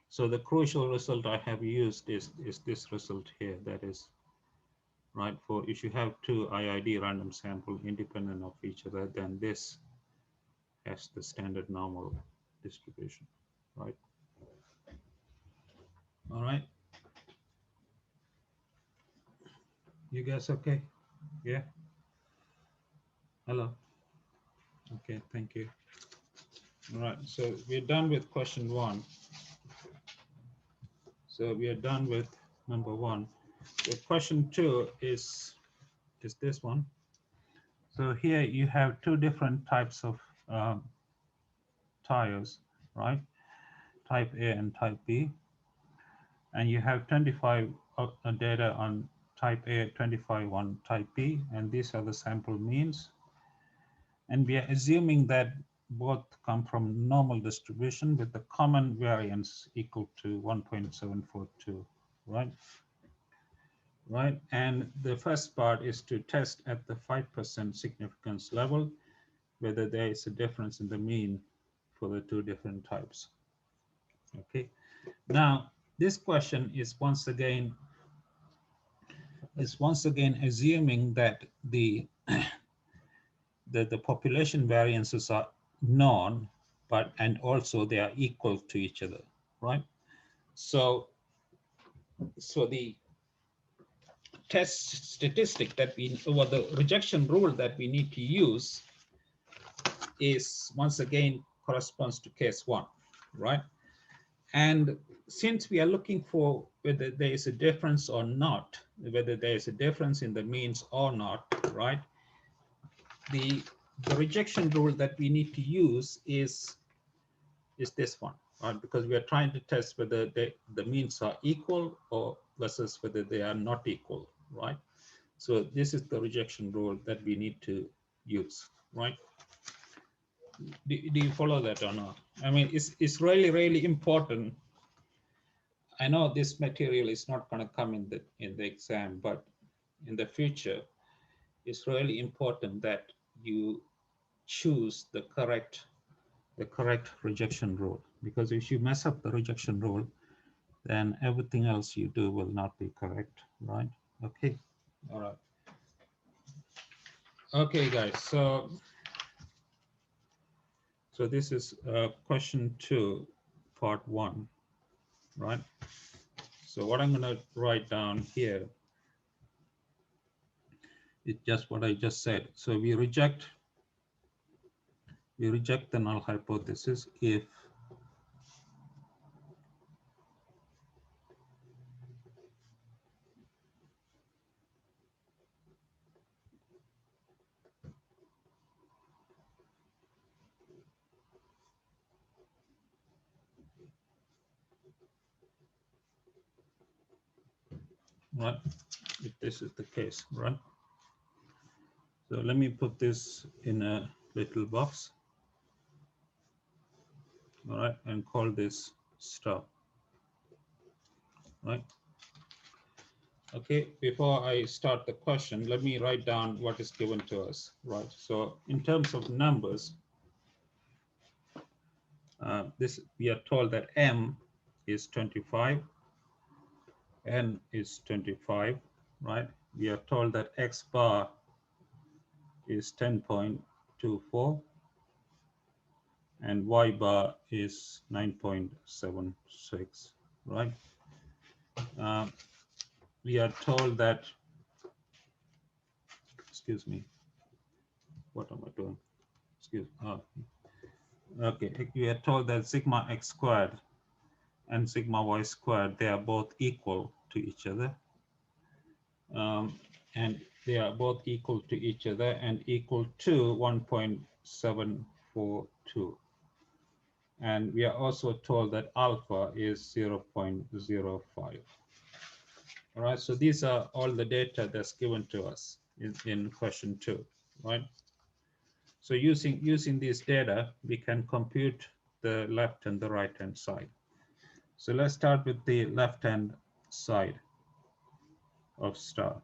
So the crucial result I have used is this result here. That is, right, for if you have two IID random sample independent of each other, then this has the standard normal distribution, right? All right. You guys okay? Yeah. Hello. Okay, thank you. All right, so we're done with question 1. So we are done with number 1. So question 2 is this one. So here you have two different types of tires, right? Type A and type B. And you have 25 data on type A, 25 on type B, and these are the sample means. And we are assuming that both come from normal distribution with the common variance equal to 1.742, right? Right, and the first part is to test at the 5% significance level whether there is a difference in the mean for the two different types. Okay, now this question is once again assuming that the the population variances are known, but and also they are equal to each other, right? So the test statistic that we, or the rejection rule that we need to use is once again corresponds to case 1, right? And since we are looking for whether there is a difference or not, whether there is a difference in the means or not, right? The rejection rule that we need to use is this one, right? Because we are trying to test whether the means are equal or versus whether they are not equal, right? So this is the rejection rule that we need to use, right? Do you follow that or not? I mean, it's really important. I know this material is not going to come in the exam, but in the future, it's really important that you choose the correct rejection rule, because if you mess up the rejection rule, then everything else you do will not be correct, right? Okay, all right. Okay, guys, so this is question 2, part 1, right? So what I'm going to write down here is just what I just said. So we reject the null hypothesis if right, if this is the case, right? So let me put this in a little box, all right, and call this star, right? Okay, before I start the question, let me write down what is given to us, right? So in terms of numbers, this we are told that M is 25, N is 25, right? We are told that X bar is 10.24 and Y bar is 9.76, right? We are told that, excuse me, what am I doing? Excuse me. Okay, we are told that sigma X squared and sigma Y squared, they are both equal to each other. And they are both equal to each other and equal to 1.742. And we are also told that alpha is 0.05. All right, so these are all the data that's given to us in question 2, right? So using these data, we can compute the left and the right hand side. So let's start with the left hand side of star.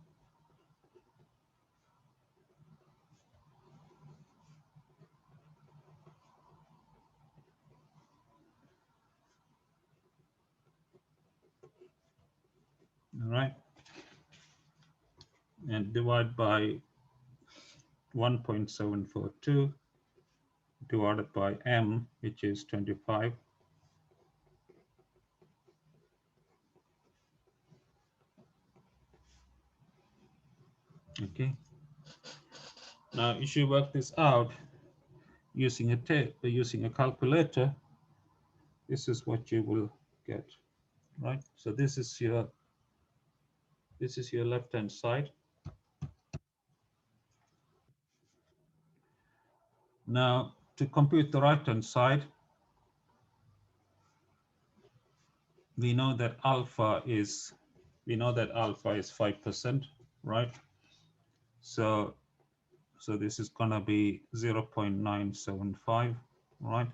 All right, and divide by 1.742 divided by M, which is 25. Okay. Now, if you work this out using a calculator, this is what you will get, right? So this is your left-hand side. Now, to compute the right-hand side, we know that alpha is 5%, right? So this is gonna be 0.975, right?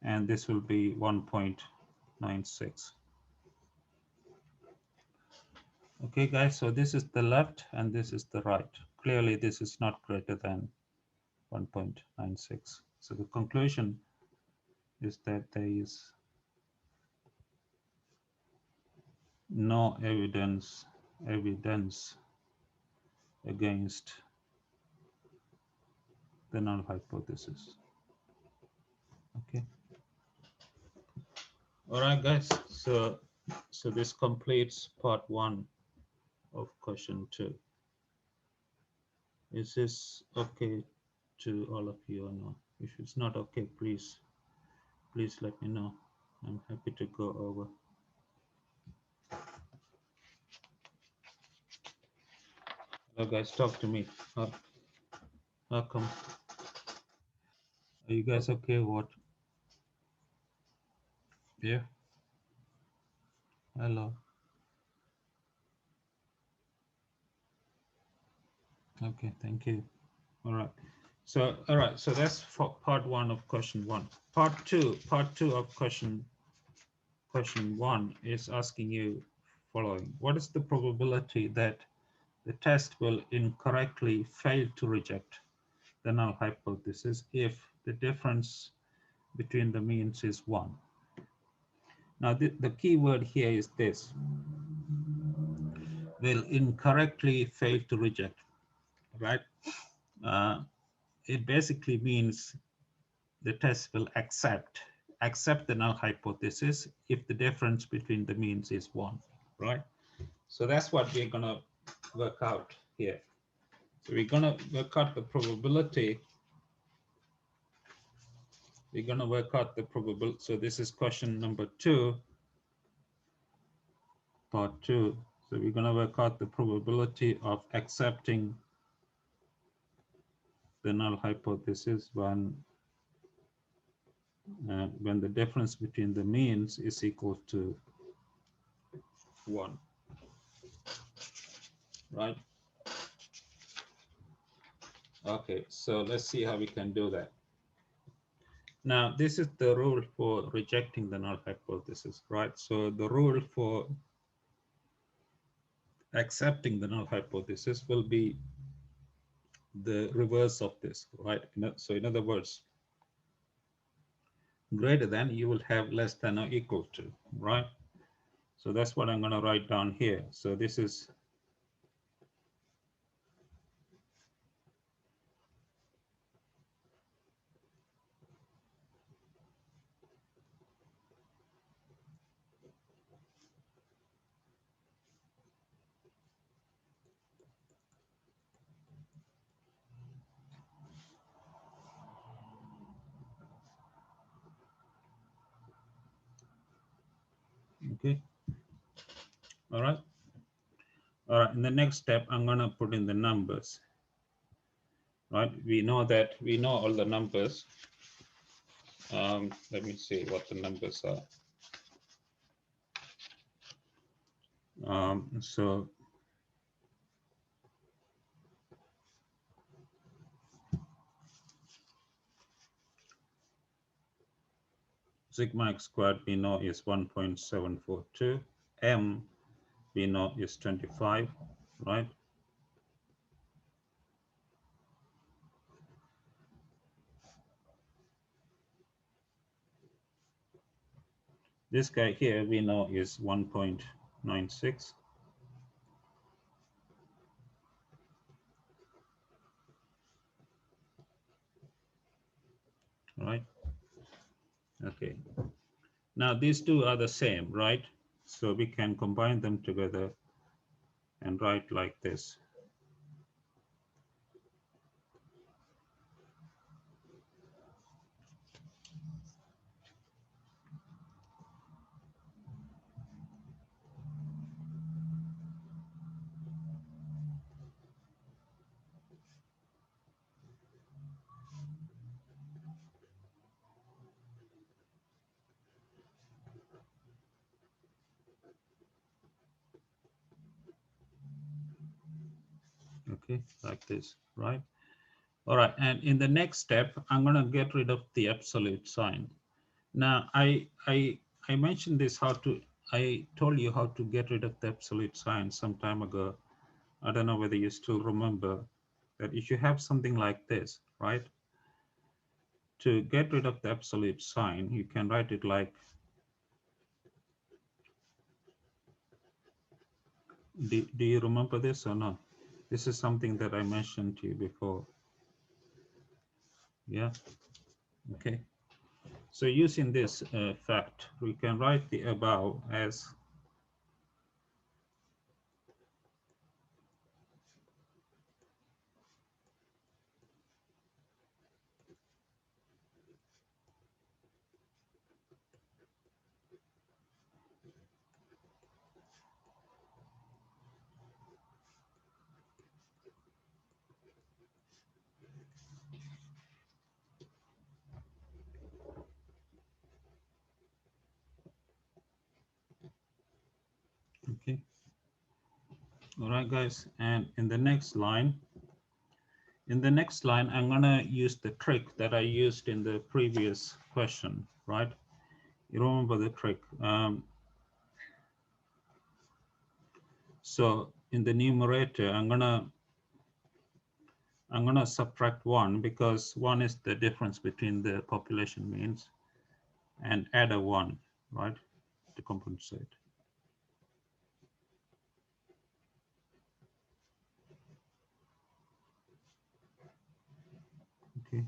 And this will be 1.96. Okay, guys, so this is the left and this is the right. Clearly, this is not greater than 1.96. So the conclusion is that there is no evidence against the null hypothesis. Okay. All right, guys. So this completes part 1 of question 2. Is this okay to all of you or not? If it's not okay, please let me know. I'm happy to go over. Hello, guys, talk to me. Welcome. Are you guys okay? What? Yeah. Hello. Okay, thank you. All right. So that's for part 1 of question 1. Part two of question 1 is asking you following: what is the probability that the test will incorrectly fail to reject the null hypothesis if the difference between the means is 1? Now, the key word here is this: will incorrectly fail to reject, right? Uh, it basically means the test will accept the null hypothesis if the difference between the means is 1, right? So that's what we're going to work out here. So we're going to work out the probability. We're going to work out the probability. So this is question number 2, part 2. So we're going to work out the probability of accepting the null hypothesis when the difference between the means is equal to 1, right? Okay, so let's see how we can do that. Now, this is the rule for rejecting the null hypothesis, right? So the rule for accepting the null hypothesis will be the reverse of this, right? So in other words, greater than, you will have less than or equal to, right? So that's what I'm going to write down here. So this is okay. All right. All right. In the next step, I'm going to put in the numbers, right? We know all the numbers. Let me see what the numbers are. So sigma x squared we know is 1.742. M we know is 25, right? This guy here we know is 1.96. Right? Okay. Now these two are the same, right? So we can combine them together and write like this. Okay, like this, right? All right, and in the next step, I'm going to get rid of the absolute sign. Now, I mentioned this I told you how to get rid of the absolute sign some time ago. I don't know whether you still remember that if you have something like this, right? To get rid of the absolute sign, you can write it like, do you remember this or not? This is something that I mentioned to you before. Yeah, okay. So using this fact, we can write the above as okay. All right, guys. And in the next line, I'm gonna use the trick that I used in the previous question, right? You remember the trick. So in the numerator, I'm gonna subtract 1 because 1 is the difference between the population means, and add a 1, right? to compensate. Okay.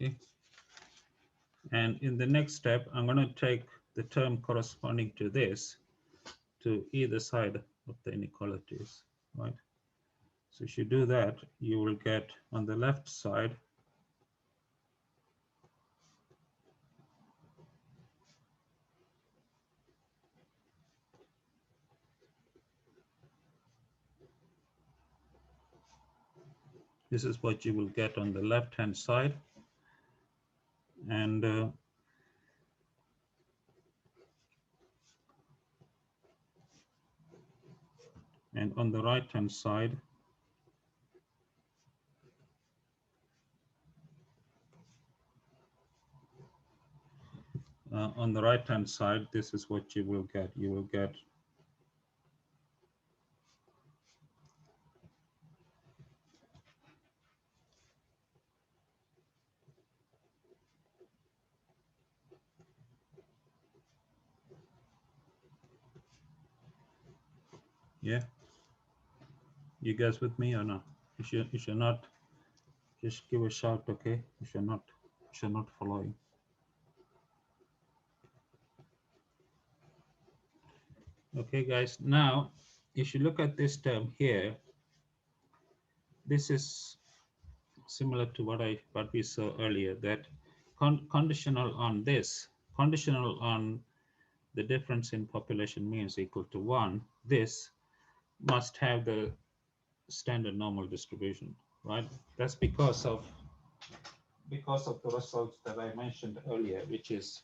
Okay. And in the next step, I'm going to take the term corresponding to this to either side of the inequalities, right? So if you do that, you will get on the left side this is what you will get on the left hand side, and on the right hand side this is what you will get. You will get yeah. You guys with me or not? If you're not, just give a shout, okay? If you're not following. Okay, guys. Now, if you look at this term here, this is similar to what we saw earlier. That conditional on this, conditional on the difference in population means equal to 1. This must have the standard normal distribution, right? That's because of the results that I mentioned earlier, which is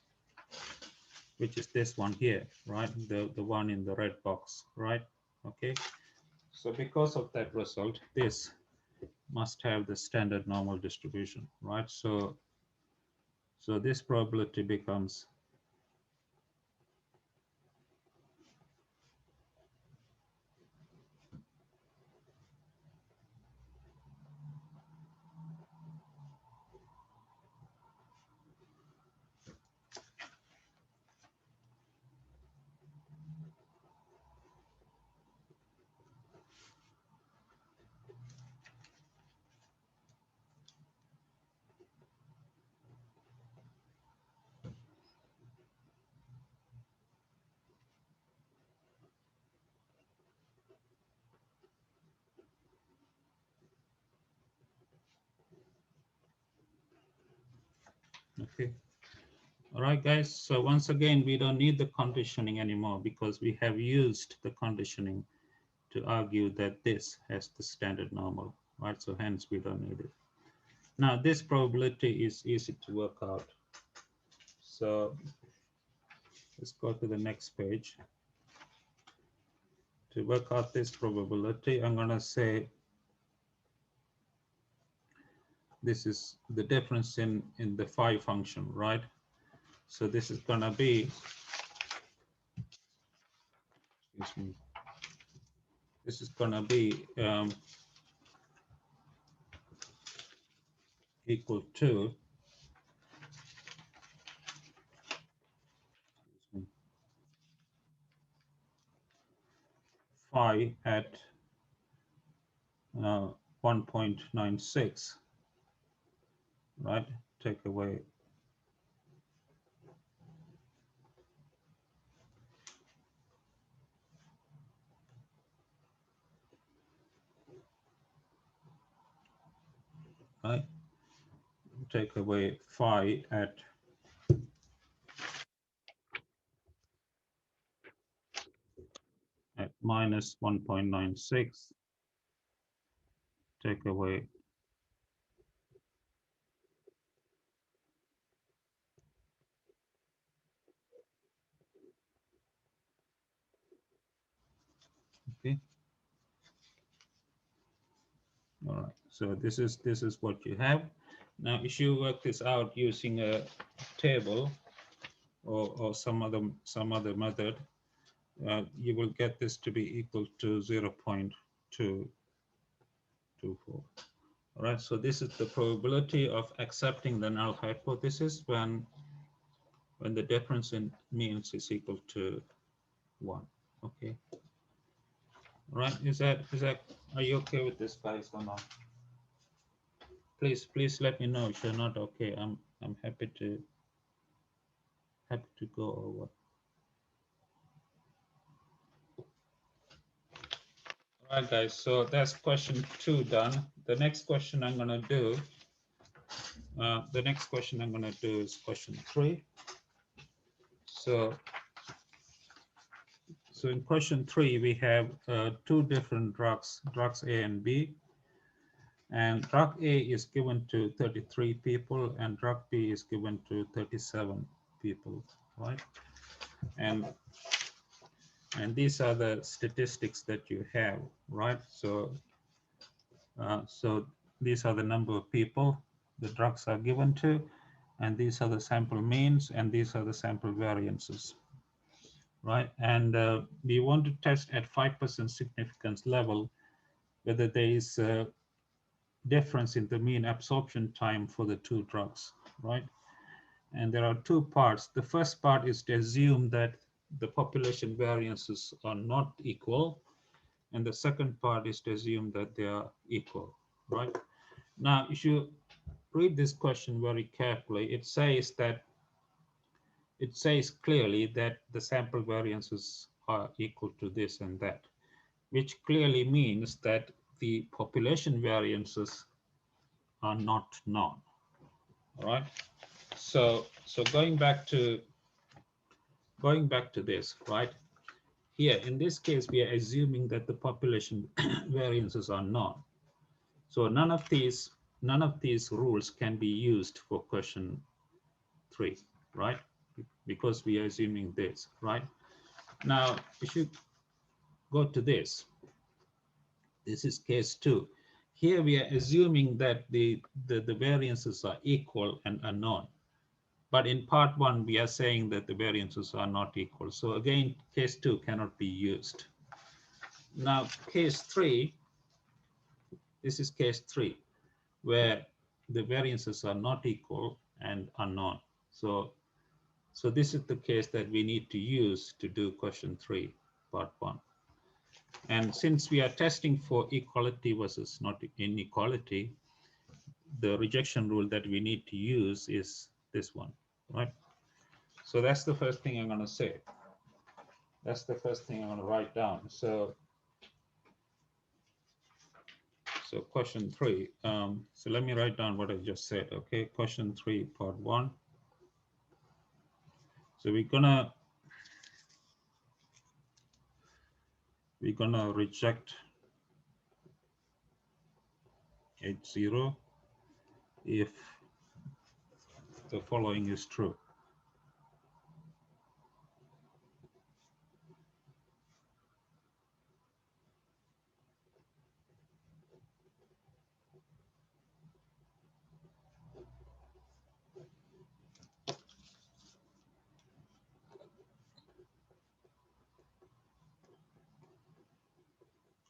this one here, right? The one in the red box, right? Okay. So because of that result, this must have the standard normal distribution, right? So this probability becomes okay. All right, guys. So once again, we don't need the conditioning anymore because we have used the conditioning to argue that this has the standard normal, right? So hence we don't need it. Now this probability is easy to work out. So let's go to the next page. To work out this probability, I'm going to say this is the difference in the phi function, right? So this is going to be, excuse me, this is going to be equal to phi at 1.96, right? Take away right? Take away phi at minus 1.96. Take away okay. All right. So this is what you have. Now, if you work this out using a table or some other method, you will get this to be equal to 0.224. All right, so this is the probability of accepting the null hypothesis when the difference in means is equal to 1. Okay. All right, are you okay with this, guys, or not? Please let me know if you're not okay. I'm happy to go over. All right, guys, so that's question 2 done. The next question I'm going to do, is question 3. So in question 3, we have 2 different drugs A and B. And drug A is given to 33 people, and drug B is given to 37 people, right? And these are the statistics that you have, right? So these are the number of people the drugs are given to, and these are the sample means, and these are the sample variances, right? And we want to test at 5% significance level whether there is a difference in the mean absorption time for the 2 drugs, right? And there are 2 parts. The first part is to assume that the population variances are not equal. And the second part is to assume that they are equal, right? Now, if you read this question very carefully, it says clearly that the sample variances are equal to this and that, which clearly means that the population variances are not known, all right? So going back to this, right? Here, in this case, we are assuming that the population variances are known. So none of these rules can be used for question 3, right? Because we are assuming this, right? Now, if you go to this is case 2. Here we are assuming that the variances are equal and unknown. But in part 1, we are saying that the variances are not equal. So again, case 2 cannot be used. Now, case 3, this is case 3, where the variances are not equal and unknown. So this is the case that we need to use to do question 3, part 1. And since we are testing for equality versus not inequality, the rejection rule that we need to use is this one, right? So that's the first thing I'm going to say. That's the first thing I'm going to write down. So question 3. So let me write down what I just said. Okay, question 3, part 1. So we're gonna reject H0 if the following is true.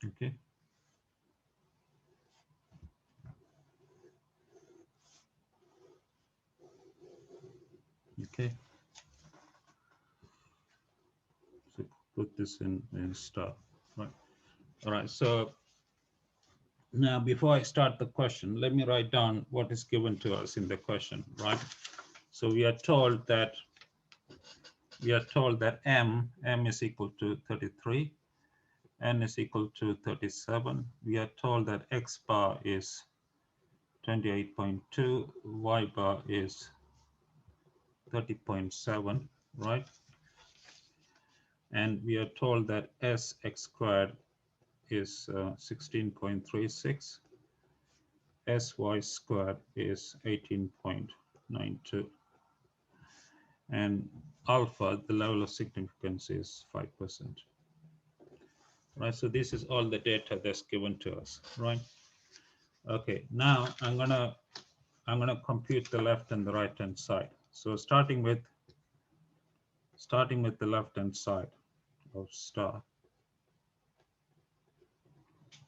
Okay. Okay. So put this in star, right? All right. So now, before I start the question, let me write down what is given to us in the question, right? So we are told that m is equal to 33, n is equal to 37. We are told that x bar is 28.2, y bar is 30.7, right? And we are told that Sx squared is 16.36, Sy squared is 18.92, and alpha, the level of significance, is 5%. Right, so this is all the data that's given to us, right? Okay, now I'm gonna compute the left and the right hand side. So starting with the left hand side, of star.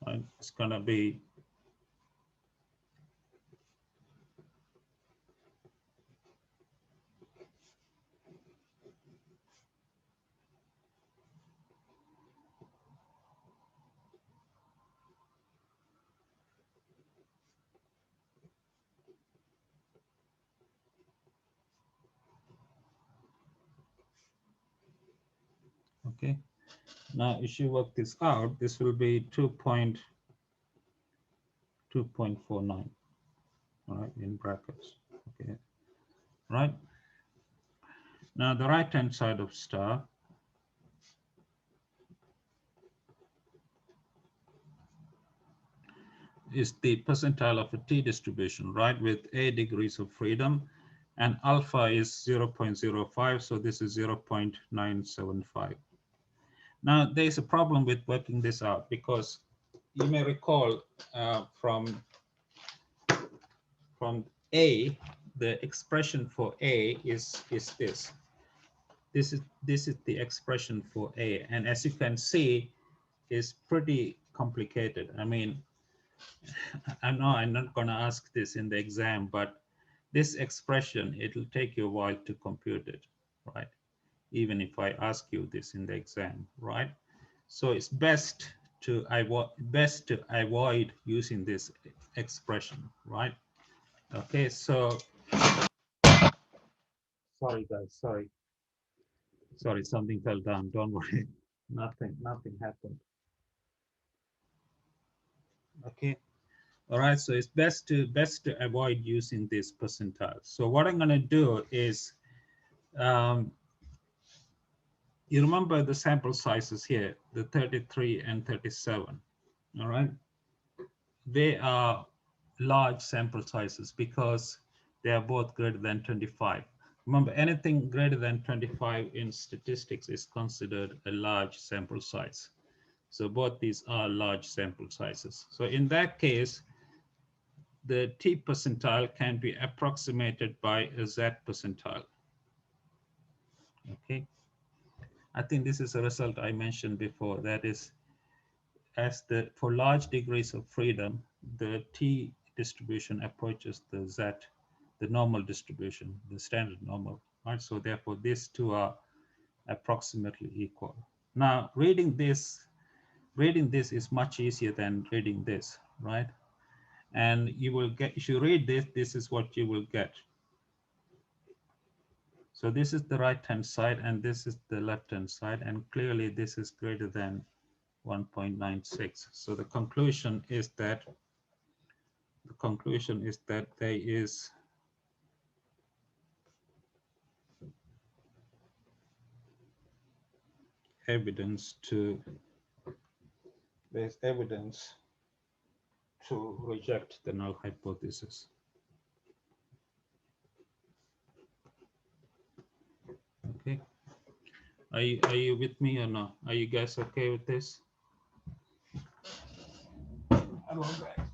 Right? It's going to be okay. Now, if you work this out, this will be 2.49, right, in brackets. Okay, right. Now, the right-hand side of star is the percentile of a t-distribution, right, with a degrees of freedom, and alpha is 0.05, so this is 0.975. Now, there's a problem with working this out because you may recall from A, the expression for A is this. This is the expression for A, and as you can see, is pretty complicated. I mean, I know I'm not going to ask this in the exam, but this expression, it'll take you a while to compute it, right? Even if I ask you this in the exam, right? So it's best to avoid using this expression, right? Okay, so sorry guys, sorry, something fell down. Don't worry, nothing happened. Okay, all right. So it's best to avoid using this percentile. So what I'm going to do is, you remember the sample sizes here, the 33 and 37. All right, they are large sample sizes because they are both greater than 25. Remember, anything greater than 25 in statistics is considered a large sample size. So both these are large sample sizes. So in that case, the t percentile can be approximated by a z percentile. Okay, I think this is a result I mentioned before. That is, for large degrees of freedom, the t distribution approaches the z, the normal distribution, the standard normal. Right. So therefore, these two are approximately equal. Now, reading this is much easier than reading this, right? And you will get, if you read this, this is what you will get. So this is the right-hand side and this is the left-hand side, and clearly this is greater than 1.96. So the conclusion is that there is evidence to reject the null hypothesis. Okay. Are you with me or not? Are you guys okay with this? Hello guys.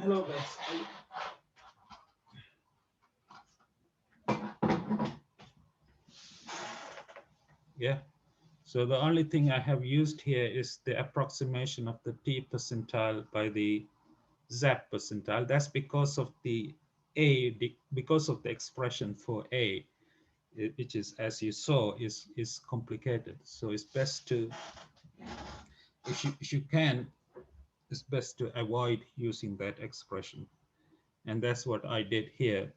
Hello guys. Yeah. So the only thing I have used here is the approximation of the t percentile by the z percentile. That's because of because of the expression for A, which is, as you saw, is complicated. So it's best to, if you can, it's best to avoid using that expression. And that's what I did here.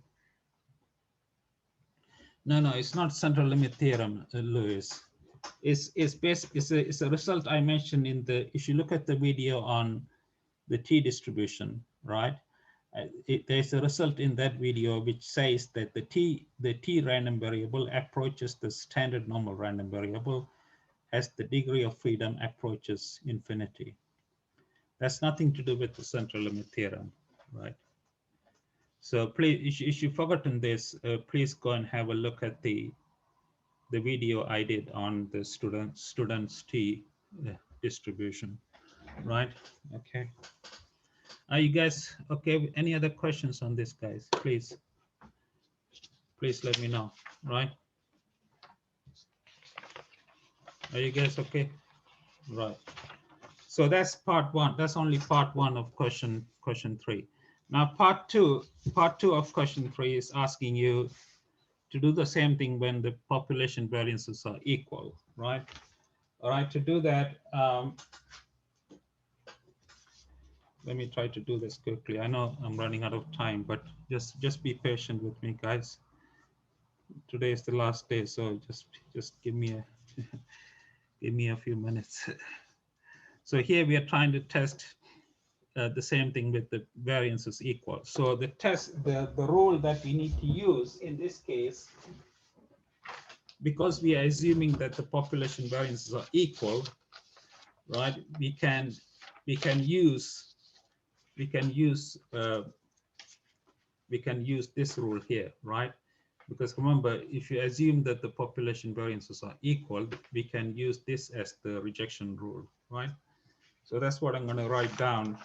No, it's not central limit theorem, Louis. It's a result I mentioned in the, if you look at the video on the t distribution, right? There's a result in that video which says that the t random variable approaches the standard normal random variable as the degree of freedom approaches infinity. That's nothing to do with the central limit theorem, right? So please, if you've forgotten this, please go and have a look at the video I did on the students t distribution, right? Okay. Are you guys okay? Any other questions on this, guys? Please let me know, right? Are you guys okay? Right. So that's part one. That's only part one of question three. Now part two of question three is asking you to do the same thing when the population variances are equal, right? All right, to do that, let me try to do this quickly. I know I'm running out of time, but just be patient with me, guys. Today is the last day, so just give me a give me a few minutes. So here we are trying to test the same thing with the variances equal. So the rule that we need to use in this case, because we are assuming that the population variances are equal, right? We can use we can use we can use this rule here, right? Because remember, if you assume that the population variances are equal, we can use this as the rejection rule, right? So that's what I'm going to write down.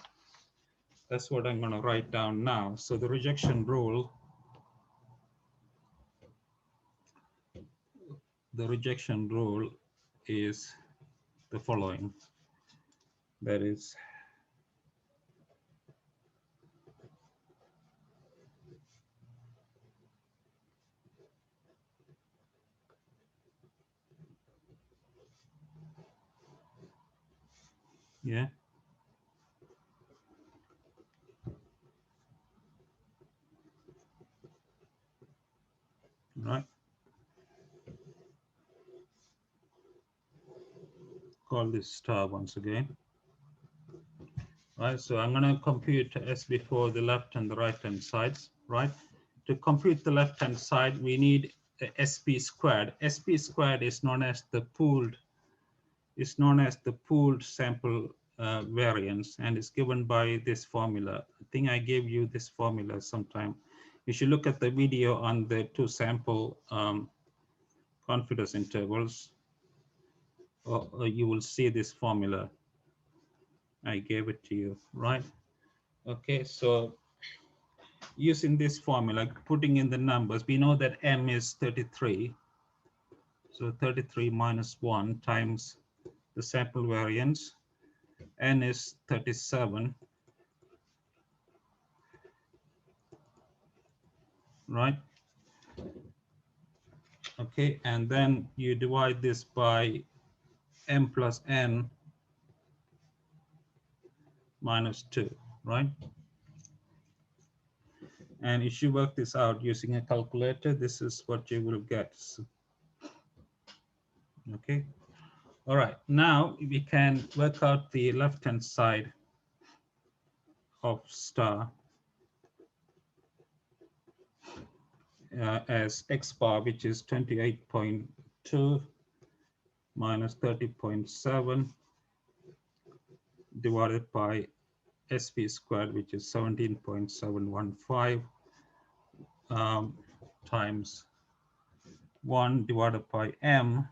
That's what I'm going to write down now. So the rejection rule, is the following. That is, yeah, right. Call this star once again. Right, so I'm going to compute as before the left and the right hand sides, right? To compute the left hand side, we need SP squared. SP squared is known as the pooled sample variance, and is given by this formula. I think I gave you this formula sometime. You should look at the video on the two sample confidence intervals, or you will see this formula. I gave it to you, right? Okay, so using this formula, putting in the numbers, we know that M is 33. So 33 minus 1 times the sample variance. N is 37, right? Okay, and then you divide this by M plus N minus 2, right? And if you work this out using a calculator, this is what you will get. So, okay. All right, now we can work out the left-hand side of star as x bar, which is 28.2 minus 30.7 divided by SP squared, which is 17.715 times 1 divided by M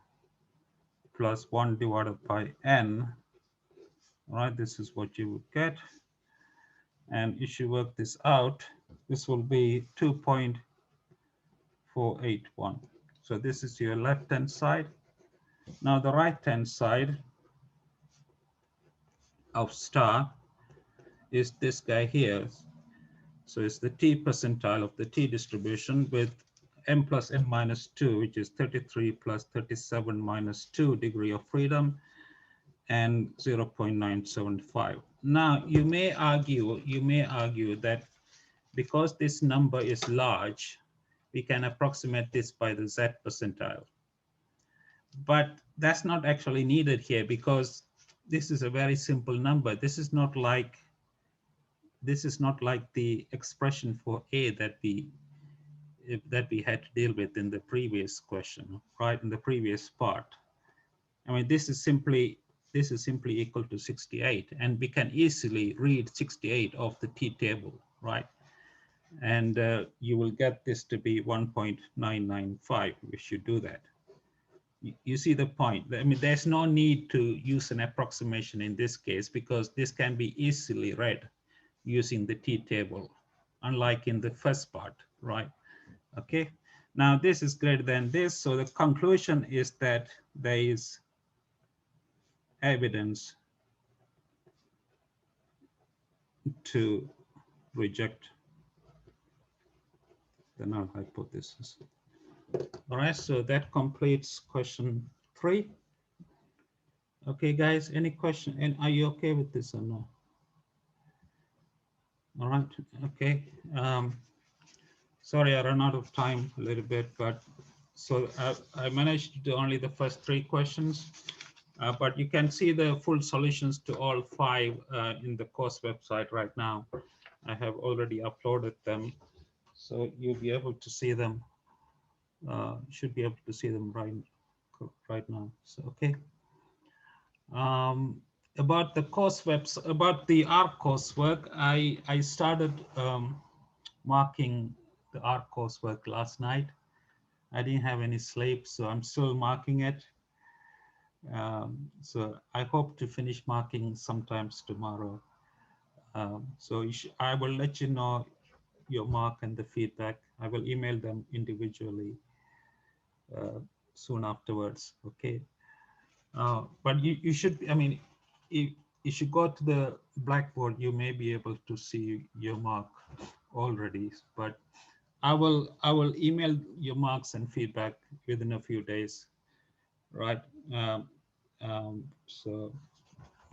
plus 1 divided by N. All right, this is what you would get. And if you work this out, this will be 2.481. So this is your left-hand side. Now the right-hand side of star is this guy here. So it's the T percentile of the T distribution with M plus N minus 2, which is 33 plus 37 minus 2 degree of freedom, and 0.975. Now you may argue that because this number is large, we can approximate this by the Z percentile. But that's not actually needed here, because this is a very simple number. This is not like the expression for A that we had to deal with in the previous question, right? In the previous part. I mean, this is simply equal to 68, and we can easily read 68 off the T table, right? And you will get this to be 1.995 if you do that. You see the point. I mean, there's no need to use an approximation in this case, because this can be easily read using the T table, unlike in the first part, right? Okay, now this is greater than this, so the conclusion is that there is evidence to reject the null hypothesis. All right, so that completes question 3. Okay, guys, any question? And are you okay with this or no? All right, okay. Sorry, I ran out of time a little bit, but so I managed to do only the first 3 questions, but you can see the full solutions to all 5 in the course website right now. I have already uploaded them, so you'll be able to see them. Should be able to see them right now. So okay. About the course website, about the ARC coursework, I started marking the ARC coursework last night. I didn't have any sleep, so I'm still marking it. So I hope to finish marking sometimes tomorrow. So I will let you know your mark and the feedback. I will email them individually soon afterwards. Okay. But you should, I mean, if you go to the Blackboard, you may be able to see your mark already. But I will email your marks and feedback within a few days, right? So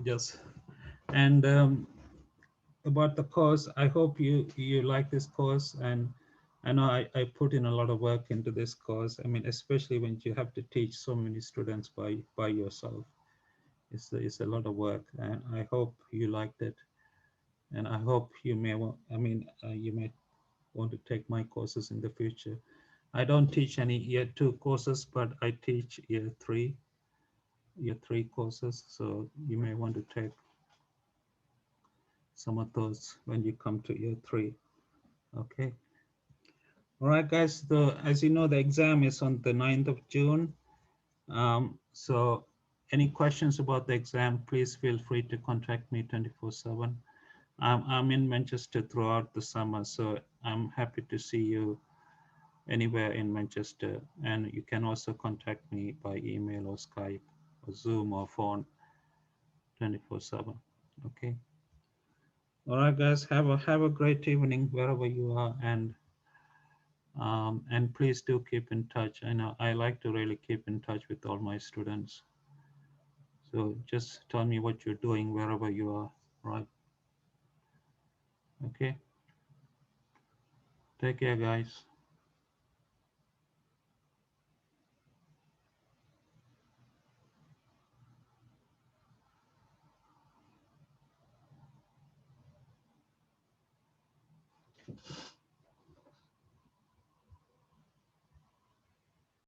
just and about the course, I hope you like this course, and I know I put in a lot of work into this course. I mean, especially when you have to teach so many students by yourself. It's a lot of work, and I hope you liked it. And I hope you may want, I mean, you may want to take my courses in the future. I don't teach any year 2 courses, but I teach year 3 courses. So you may want to take some of those when you come to year 3. Okay. All right, guys. As you know, the exam is on the 9th of June. So any questions about the exam, please feel free to contact me 24/7. I'm in Manchester throughout the summer, so I'm happy to see you anywhere in Manchester. And you can also contact me by email or Skype or Zoom or phone 24/7. Okay. All right, guys. Have a great evening wherever you are, and please do keep in touch. I know I like to really keep in touch with all my students. So just tell me what you're doing wherever you are, right? Okay. Take care, guys.